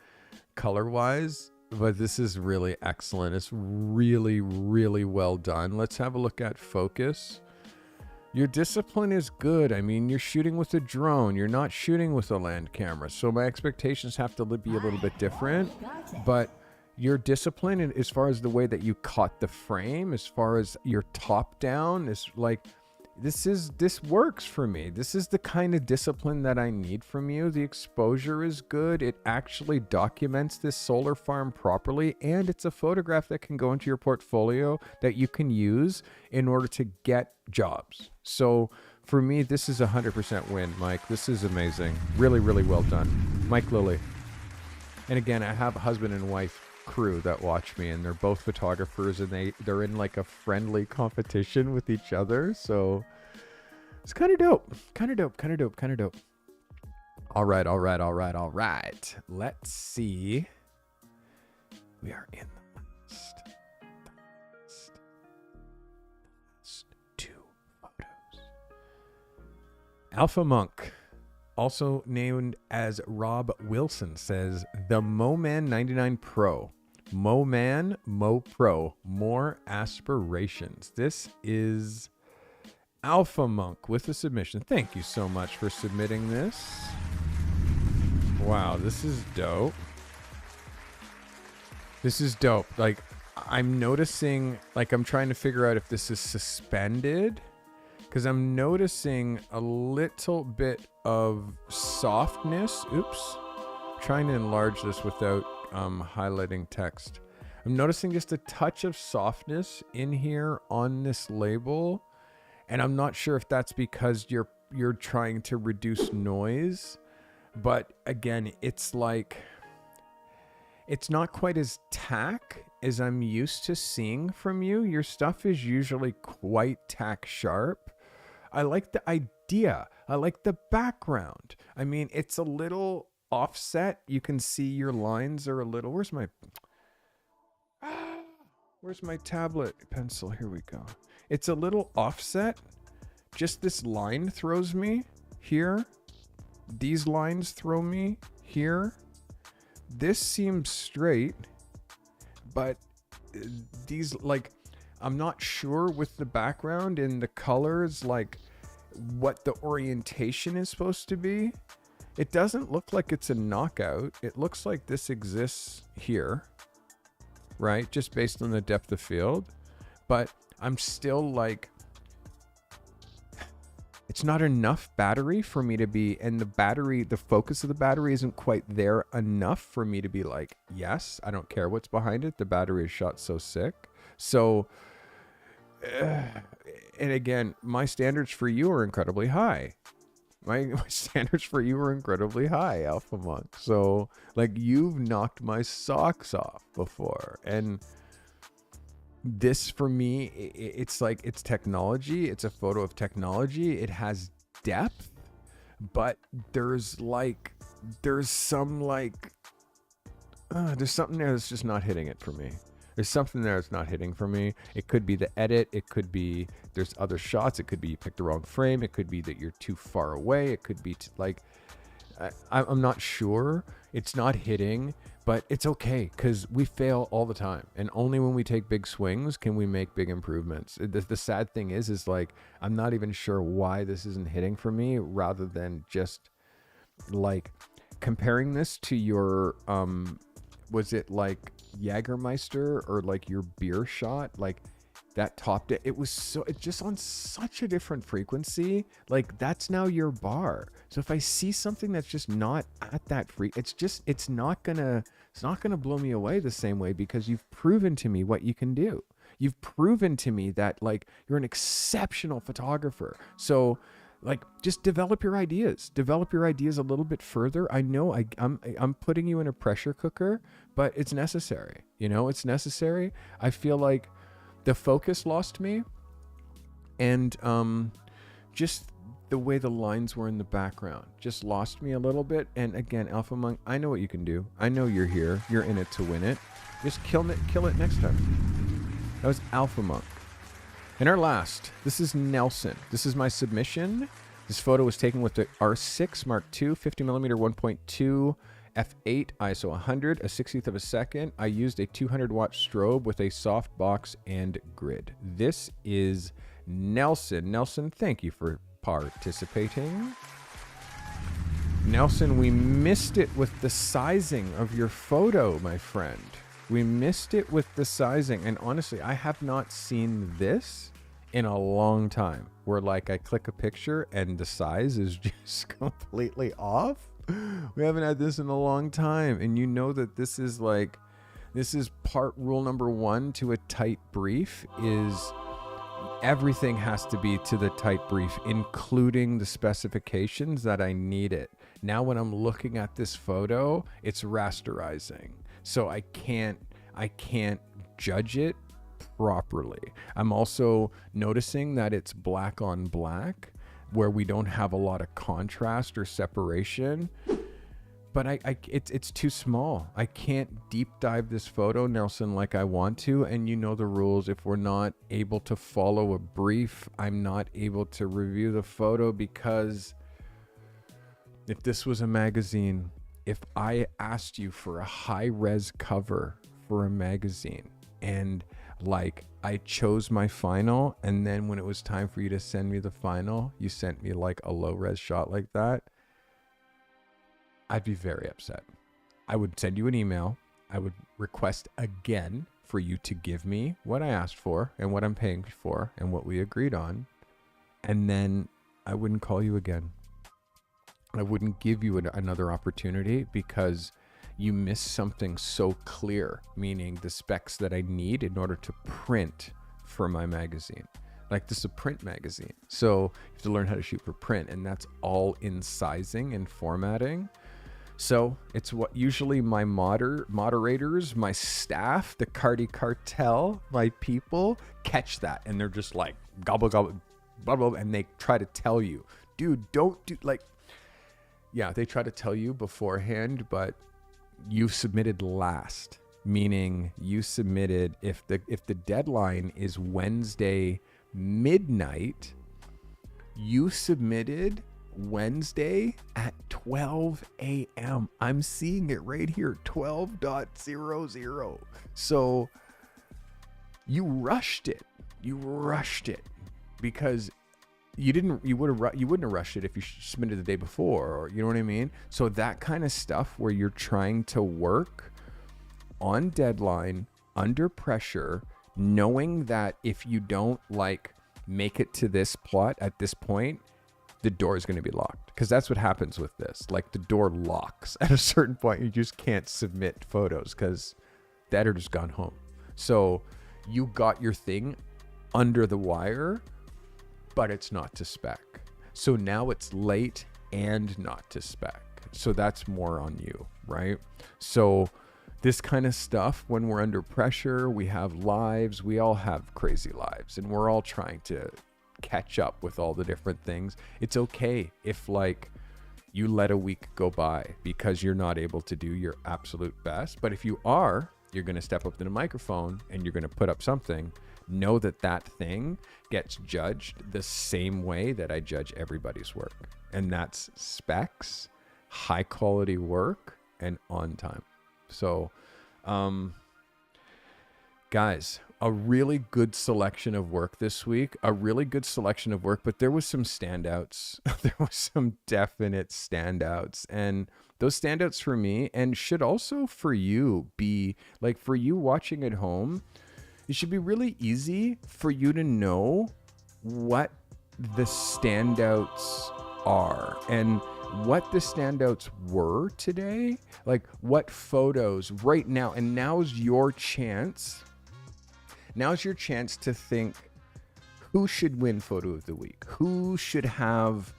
color-wise, but this is really excellent. It's really, really well done. Let's have a look at focus. Your discipline is good. I mean, you're shooting with a drone. You're not shooting with a land camera. So my expectations have to be a little bit different. But your discipline, as far as the way that you caught the frame, as far as your top down, is like, this works for me. This is the kind of discipline that I need from you. The exposure is good. It actually documents this solar farm properly, and it's a photograph that can go into your portfolio that you can use in order to get jobs. So for me, this is 100% win, Mike. This is amazing. Really, really well done. Mike Lilly. And again, I have a husband and wife crew that watch me, and they're both photographers, and they're in like a friendly competition with each other, so it's kind of dope. All right, let's see. We are in the last two photos. Alpha Monk, also named as Rob Wilson, says the Moman 99 Pro. Moman, Mo Pro, more aspirations. This is Alpha Monk with a submission. Thank you so much for submitting this. Wow, this is dope. This is dope. Like, I'm noticing, like, I'm trying to figure out if this is suspended, because I'm noticing a little bit of softness. Oops. Trying to enlarge this without highlighting text. I'm noticing just a touch of softness in here on this label. And I'm not sure if that's because you're trying to reduce noise, but again, it's like, it's not quite as tack as I'm used to seeing from you. Your stuff is usually quite tack sharp. I like the idea. I like the background. I mean, it's a little offset. You can see your lines are a little, where's my tablet pencil? Here we go. It's a little offset. Just this line throws me here. These lines throw me here. This seems straight, but these, like, I'm not sure with the background and the colors, like what the orientation is supposed to be. It doesn't look like it's a knockout. It looks like this exists here, right? Just based on the depth of field. But I'm still like, it's not enough battery for me to be, and the focus of the battery isn't quite there enough for me to be like, yes, I don't care what's behind it. The battery is shot so sick. So, and again, my standards for you are incredibly high. My standards for you are incredibly high, Alpha Monk. So, like, you've knocked my socks off before. And this, for me, it's like, it's technology. It's a photo of technology. It has depth, but there's something there that's just not hitting it for me. There's something there that's not hitting for me. It could be the edit. It could be there's other shots. It could be you picked the wrong frame. It could be that you're too far away. It could be I'm not sure. It's not hitting, but it's okay because we fail all the time. And only when we take big swings can we make big improvements. The sad thing is like, I'm not even sure why this isn't hitting for me, rather than just like comparing this to your, was it like Jägermeister or like your beer shot? Like that topped it. It's just on such a different frequency. Like that's now your bar. So if I see something that's just not at that it's not gonna blow me away the same way, because you've proven to me what you can do. You've proven to me that like you're an exceptional photographer. So like, just develop your ideas a little bit further. I know I'm putting you in a pressure cooker, but it's necessary. It's necessary. I feel like the focus lost me, and just the way the lines were in the background just lost me a little bit. And again, Alpha Monk, I know what you can do. I know you're here. You're in it to win it. Just kill it next time. That was Alpha Monk. And our last, this is Nelson. This is my submission. This photo was taken with the R6 Mark II 50mm 1.2 f8 ISO 100, a 60th of a second. I used a 200 watt strobe with a soft box and grid. This is Nelson. Nelson, thank you for participating. Nelson, we missed it with the sizing of your photo, my friend. We missed it with the sizing. And honestly, I have not seen this in a long time, where like I click a picture and the size is just completely off. We haven't had this in a long time. And you know that this is part rule number 1 to a tight brief is everything has to be to the tight brief, including the specifications that I need it. Now, when I'm looking at this photo, it's rasterizing. So I can't judge it properly. I'm also noticing that it's black on black, where we don't have a lot of contrast or separation. But it's too small. I can't deep dive this photo, Nelson, like I want to. And you know the rules. If we're not able to follow a brief, I'm not able to review the photo, because if this was a magazine, if I asked you for a high-res cover for a magazine and like I chose my final, and then when it was time for you to send me the final, you sent me like a low-res shot like that, I'd be very upset. I would send you an email. I would request again for you to give me what I asked for and what I'm paying for and what we agreed on. And then I wouldn't call you again. I wouldn't give you another opportunity, because you missed something so clear, meaning the specs that I need in order to print for my magazine. Like this is a print magazine. So you have to learn how to shoot for print, and that's all in sizing and formatting. So it's what usually my moderators, my staff, the Cardi cartel, my people catch that, and they're just like gobble, gobble, blah, blah, and they try to tell you, dude, don't do like, yeah, they try to tell you beforehand, but you submitted last, meaning you submitted if the deadline is Wednesday midnight, you submitted Wednesday at 12 a.m. I'm seeing it right here, 12.00. So you rushed it. You rushed it because you wouldn't have rushed it if you submitted the day before, or you know what I mean? So that kind of stuff where you're trying to work on deadline, under pressure, knowing that if you don't like make it to this plot at this point, the door is going to be locked, because that's what happens with this. Like the door locks at a certain point. You just can't submit photos because the editor's gone home. So you got your thing under the wire, but it's not to spec. So now it's late and not to spec. So that's more on you, right? So this kind of stuff, when we're under pressure, we have lives, we all have crazy lives, and we're all trying to catch up with all the different things. It's okay if like you let a week go by because you're not able to do your absolute best. But if you are, you're going to step up to the microphone and you're going to put up something. Know that that thing gets judged the same way that I judge everybody's work. And that's specs, high quality work, and on time. So, guys, a really good selection of work this week, but there was some standouts. There was some definite standouts, and those standouts for me, and should also for you be like, for you watching at home, it should be really easy for you to know what the standouts are and what the standouts were today, like what photos right now. And now's your chance to think, who should win photo of the week? Who should have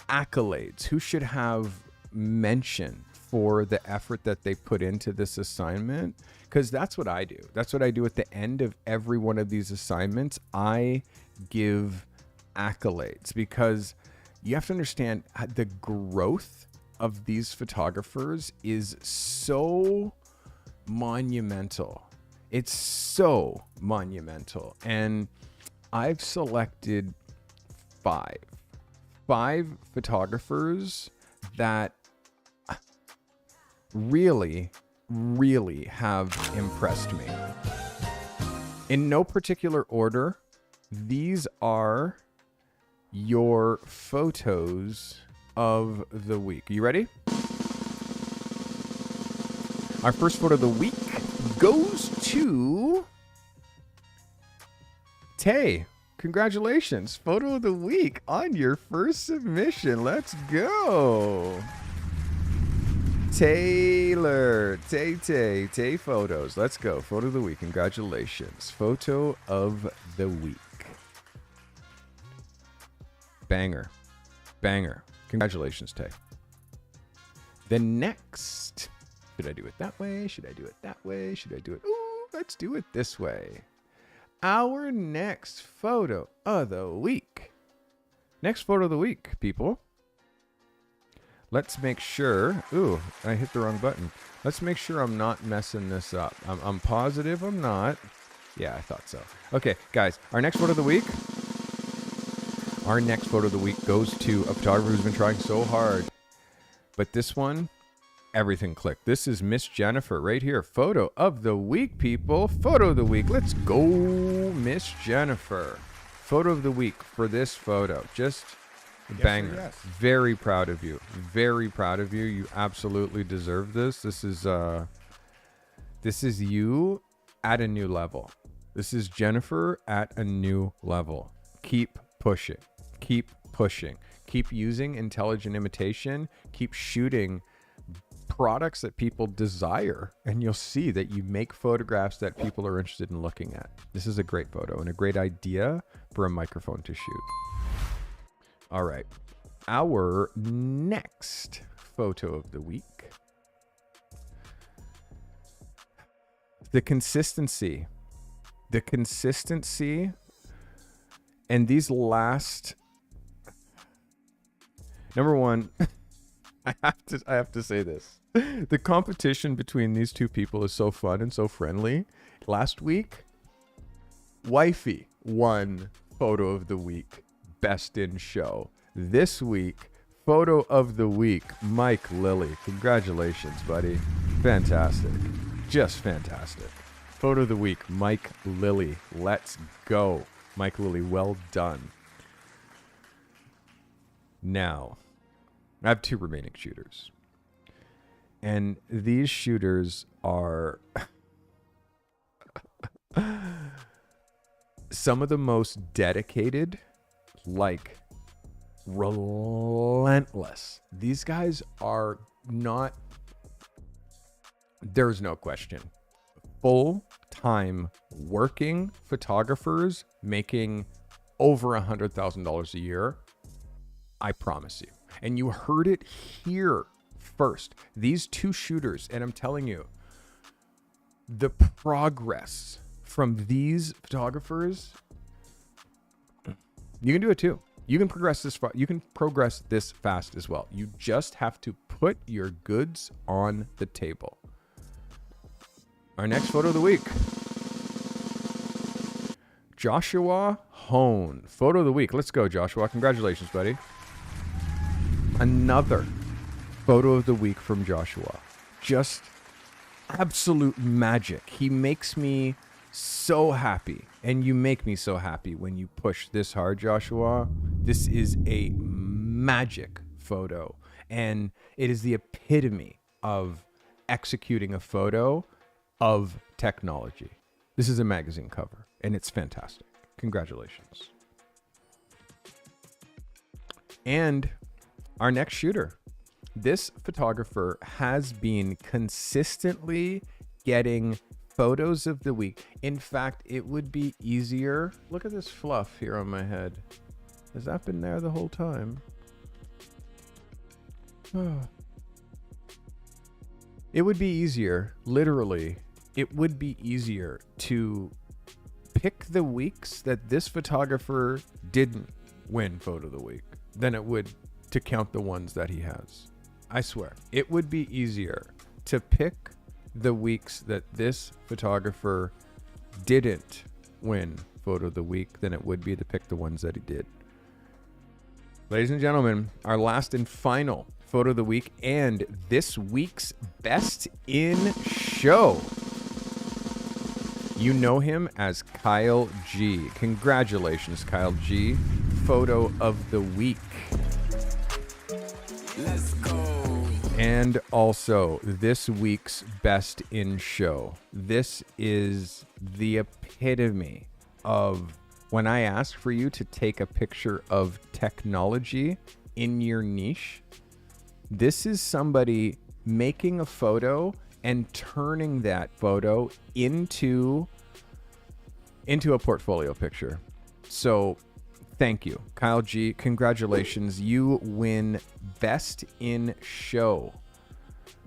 accolades? Who should have mention for the effort that they put into this assignment? Because that's what I do. That's what I do at the end of every one of these assignments. I give accolades, because you have to understand the growth of these photographers is so monumental. It's so monumental. And I've selected five photographers that really have impressed me. In no particular order, these are your photos of the week. Are you ready? Our first photo of the week goes to Tay. Congratulations. Photo of the week on your first submission. Let's go. Taylor. Tay photos. Let's go. Photo of the week. Congratulations. Photo of the week. Banger. Congratulations, Tay. The next. Should I do it that way? Should I do it that way? Should I do it? Ooh, let's do it this way. Our next photo of the week. Next photo of the week, people. Let's make sure. Ooh, I hit the wrong button. Let's make sure I'm not messing this up. I'm positive I'm not. Yeah, I thought so. Okay, guys, our next photo of the week. Our next photo of the week goes to a photographer who's been trying so hard. But this one, everything clicked. This is Miss Jennifer right here. Photo of the week, people. Photo of the week. Let's go, Miss Jennifer. Photo of the week for this photo. Just banger. Yes. Very proud of you. Very proud of you. You absolutely deserve this. This is you at a new level. This is Jennifer at a new level. Keep pushing. Keep pushing. Keep using intelligent imitation. Keep shooting products that people desire, and you'll see that you make photographs that people are interested in looking at. This is a great photo and a great idea for a microphone to shoot. All right. Our next photo of the week. The consistency. And these last, number one, I have to say this. The competition between these two people is so fun and so friendly. Last week, Wifey won photo of the week, best in show. This week, photo of the week, Mike Lilly. Congratulations, buddy. Fantastic. Just fantastic. Photo of the week, Mike Lilly. Let's go. Mike Lilly, well done. Now, I have 2 remaining shooters. And these shooters are some of the most dedicated, like relentless. These guys are not, there's no question, full-time working photographers making over $100,000 a year. I promise you. And you heard it here first. These 2 shooters, and I'm telling you, the progress from these photographers, you can do it too. You can progress this far. You can progress this fast as well. You just have to put your goods on the table. Our next photo of the week. Joshua Hone. Photo of the week. Let's go, Joshua. Congratulations, buddy. Another photo of the week from Joshua. Just absolute magic. He makes me so happy. And you make me so happy when you push this hard, Joshua. This is a magic photo. And it is the epitome of executing a photo of technology. This is a magazine cover, and it's fantastic. Congratulations. And our next shooter. This photographer has been consistently getting photos of the week. In fact, it would be easier. Look at this fluff here on my head. Has that been there the whole time? It would be easier, literally, it would be easier to pick the weeks that this photographer didn't win photo of the week than it would to count the ones that he has. I swear, it would be easier to pick the weeks that this photographer didn't win photo of the week than it would be to pick the ones that he did. Ladies and gentlemen, our last and final photo of the week and this week's best in show. You know him as Kyle G. Congratulations, Kyle G. Photo of the week. Let's go. And also this week's best in show. This is the epitome of when I ask for you to take a picture of technology in your niche. This is somebody making a photo and turning that photo into a portfolio picture. So thank you, Kyle G. Congratulations. You win Best in Show,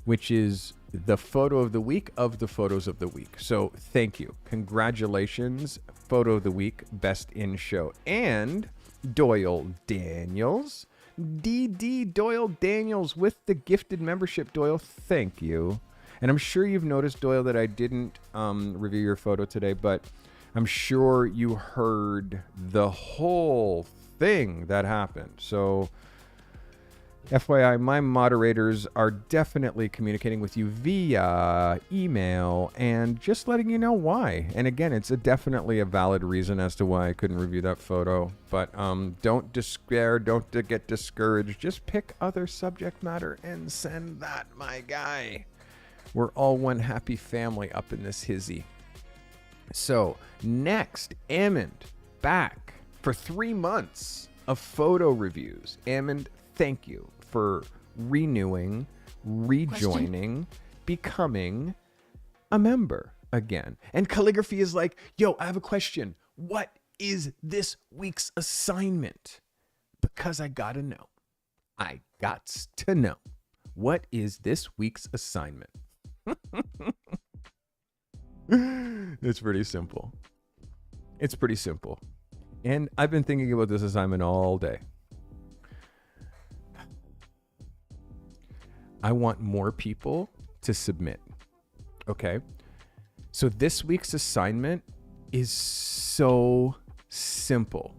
which is the photo of the week of the photos of the week. So thank you. Congratulations. Photo of the week, Best in Show. And Doyle Daniels. DD Doyle Daniels with the gifted membership. Doyle, thank you. And I'm sure you've noticed, Doyle, that I didn't review your photo today, but I'm sure you heard the whole thing that happened. So FYI, my moderators are definitely communicating with you via email and just letting you know why. And again, it's definitely a valid reason as to why I couldn't review that photo. But don't despair, don't get discouraged. Just pick other subject matter and send that, my guy. We're all one happy family up in this hizzy. So next, Ammond back for 3 months of photo reviews. Ammond, thank you for renewing, rejoining, becoming a member again. And calligraphy is like, yo, I have a question. What is this week's assignment? Because I gotta know. I gots to know. What is this week's assignment? It's pretty simple. It's pretty simple. And I've been thinking about this assignment all day. I want more people to submit. Okay? So this week's assignment is so simple.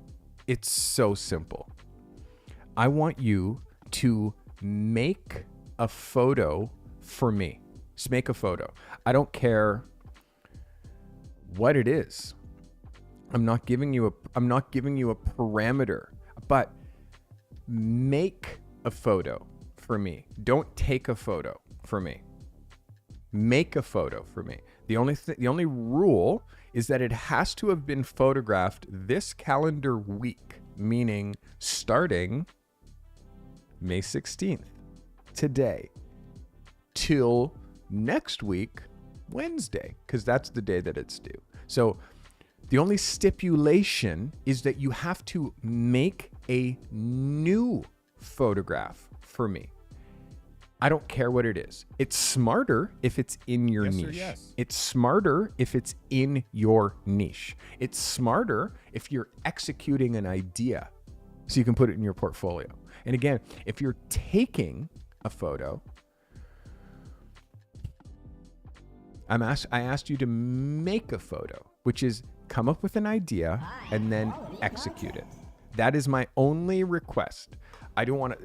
It's so simple. I want you to make a photo for me. Just make a photo. I don't care what it is. I'm not giving you a parameter, but make a photo for me. Don't take a photo for me. Make a photo for me. The only rule is that it has to have been photographed this calendar week, meaning starting May 16th, today, till next week, Wednesday, because that's the day that it's due. So the only stipulation is that you have to make a new photograph for me. I don't care what it is. It's smarter if it's in your niche. Yes. It's smarter if it's in your niche. It's smarter if you're executing an idea so you can put it in your portfolio. And again, if you're taking a photo, I asked you to make a photo, which is come up with an idea and then execute it. That is my only request. I don't want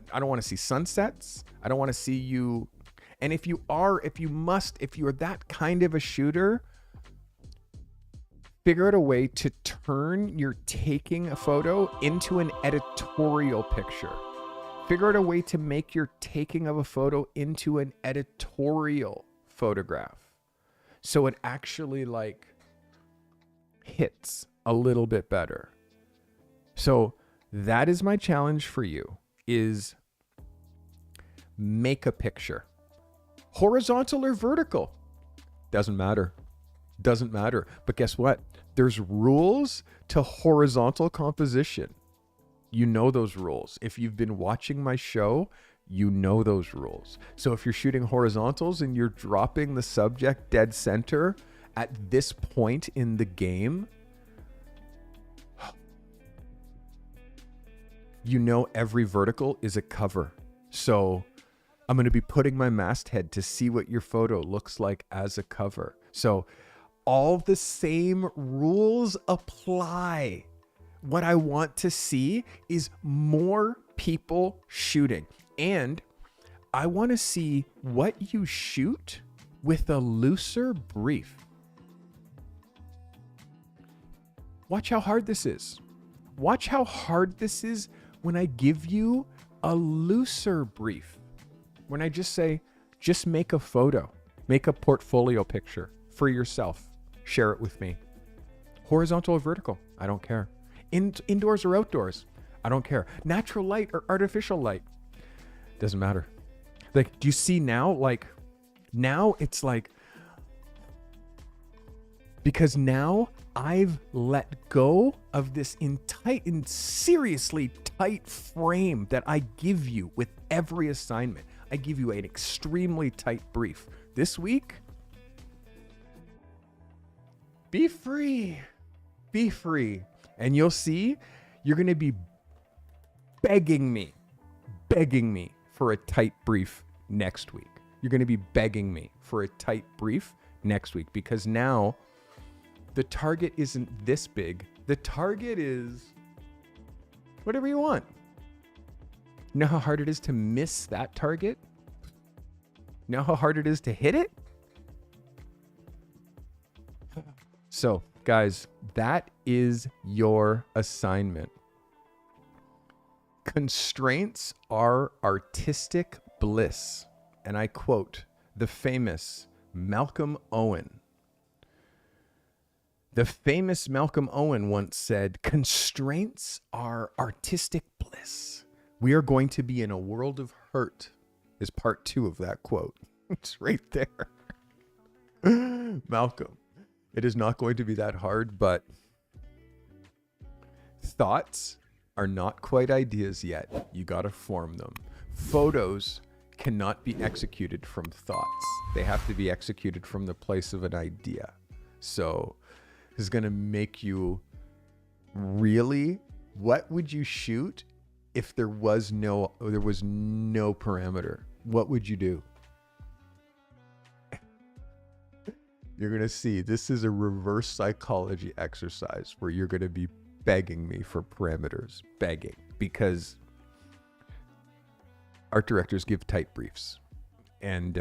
to see sunsets. I don't want to see you. And if you're that kind of a shooter, figure out a way to turn your taking a photo into an editorial picture. Figure out a way to make your taking of a photo into an editorial photograph. So it actually like hits a little bit better. So that is my challenge for you, is make a picture. Horizontal or vertical, doesn't matter. Doesn't matter. But guess what? There's rules to horizontal composition. You know those rules. If you've been watching my show, you know those rules. So if you're shooting horizontals and you're dropping the subject dead center at this point in the game, you know every vertical is a cover. So I'm going to be putting my masthead to see what your photo looks like as a cover. So all the same rules apply. What I want to see is more people shooting. And I want to see what you shoot with a looser brief. Watch how hard this is. Watch how hard this is when I give you a looser brief. When I just say, just make a photo, make a portfolio picture for yourself, share it with me. Horizontal or vertical, I don't care. Indoors or outdoors, I don't care. Natural light or artificial light, doesn't matter. Like, do you see now? Like, now it's like, because now I've let go of this seriously tight frame that I give you with every assignment. I give you an extremely tight brief. This week, be free. Be free. And you'll see, you're going to be begging me for a tight brief next week. You're going to be begging me for a tight brief next week, because now the target isn't this big. The target is whatever you want. You know how hard it is to miss that target? You know how hard it is to hit it? So, guys, that is your assignment. Constraints are artistic bliss. And I quote the famous Malcolm Owen. The famous Malcolm Owen once said, constraints are artistic bliss. We are going to be in a world of hurt is part 2 of that quote. It's right there. Malcolm, it is not going to be that hard, but thoughts are not quite ideas yet. You got to form them. Photos cannot be executed from thoughts. They have to be executed from the place of an idea. So this is going to make you really, what would you shoot if there was no parameter? What would you do? You're going to see this is a reverse psychology exercise where you're going to be begging me for parameters, begging, because art directors give tight briefs. And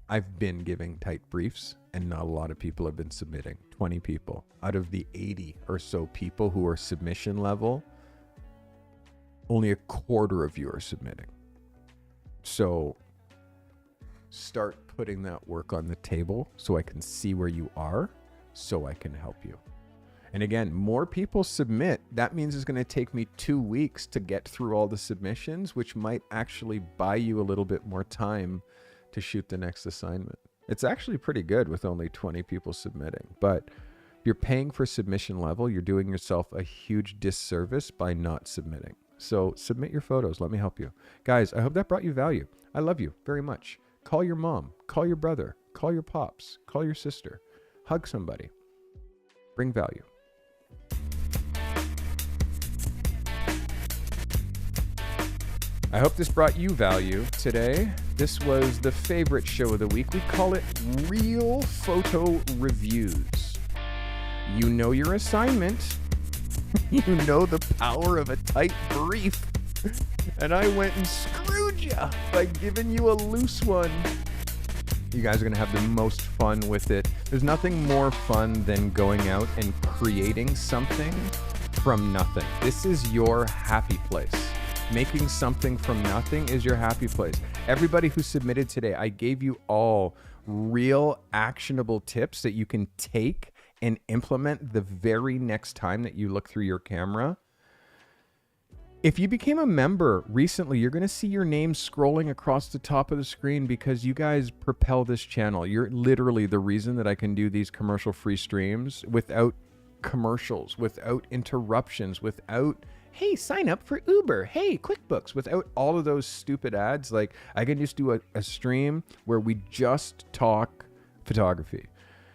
I've been giving tight briefs, and not a lot of people have been submitting. 20 people out of the 80 or so people who are submission level, only a quarter of you are submitting. So start putting that work on the table so I can see where you are, so I can help you. And again, more people submit. That means it's going to take me 2 weeks to get through all the submissions, which might actually buy you a little bit more time to shoot the next assignment. It's actually pretty good with only 20 people submitting, but you're paying for submission level. You're doing yourself a huge disservice by not submitting. So submit your photos. Let me help you. Guys, I hope that brought you value. I love you very much. Call your mom, call your brother, call your pops, call your sister, hug somebody, bring value. I hope this brought you value today. This was the favorite show of the week. We call it Real Photo Reviews. You know your assignment. You know the power of a tight brief. And I went and screwed you by giving you a loose one. You guys are going to have the most fun with it. There's nothing more fun than going out and creating something from nothing. This is your happy place. Making something from nothing is your happy place. Everybody who submitted today, I gave you all real actionable tips that you can take and implement the very next time that you look through your camera. If you became a member recently, you're going to see your name scrolling across the top of the screen because you guys propel this channel. You're literally the reason that I can do these commercial-free streams without commercials, without interruptions, without, hey, sign up for Uber, hey, QuickBooks, without all of those stupid ads. Like, I can just do a stream where we just talk photography.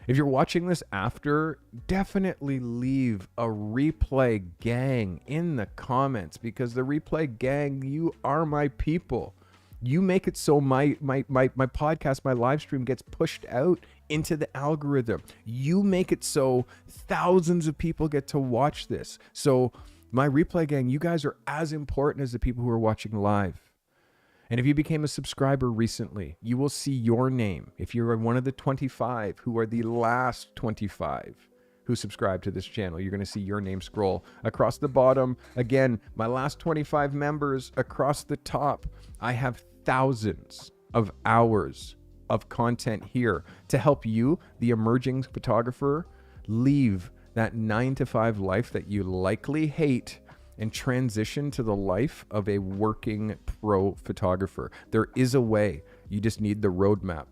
If you're watching this after, definitely leave a replay gang in the comments, because the replay gang, you are my people. You make it so my podcast, my live stream gets pushed out into the algorithm. You make it so thousands of people get to watch this. So my replay gang, you guys are as important as the people who are watching live. And if you became a subscriber recently, you will see your name. If you're one of the 25 who are the last 25 who subscribe to this channel, you're going to see your name scroll across the bottom. Again, my last 25 members across the top. I have thousands of hours of content here to help you, the emerging photographer, leave that 9-to-5 life that you likely hate and transition to the life of a working pro photographer. There is a way. You just need the roadmap.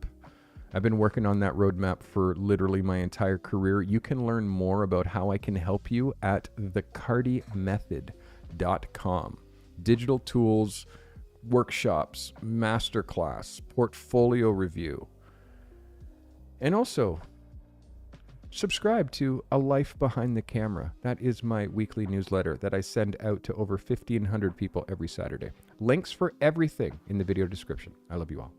I've been working on that roadmap for literally my entire career. You can learn more about how I can help you at thecardymethod.com. Digital tools, workshops, masterclass, portfolio review. And also, subscribe to A Life Behind the Camera. That is my weekly newsletter that I send out to over 1,500 people every Saturday. Links for everything in the video description. I love you all.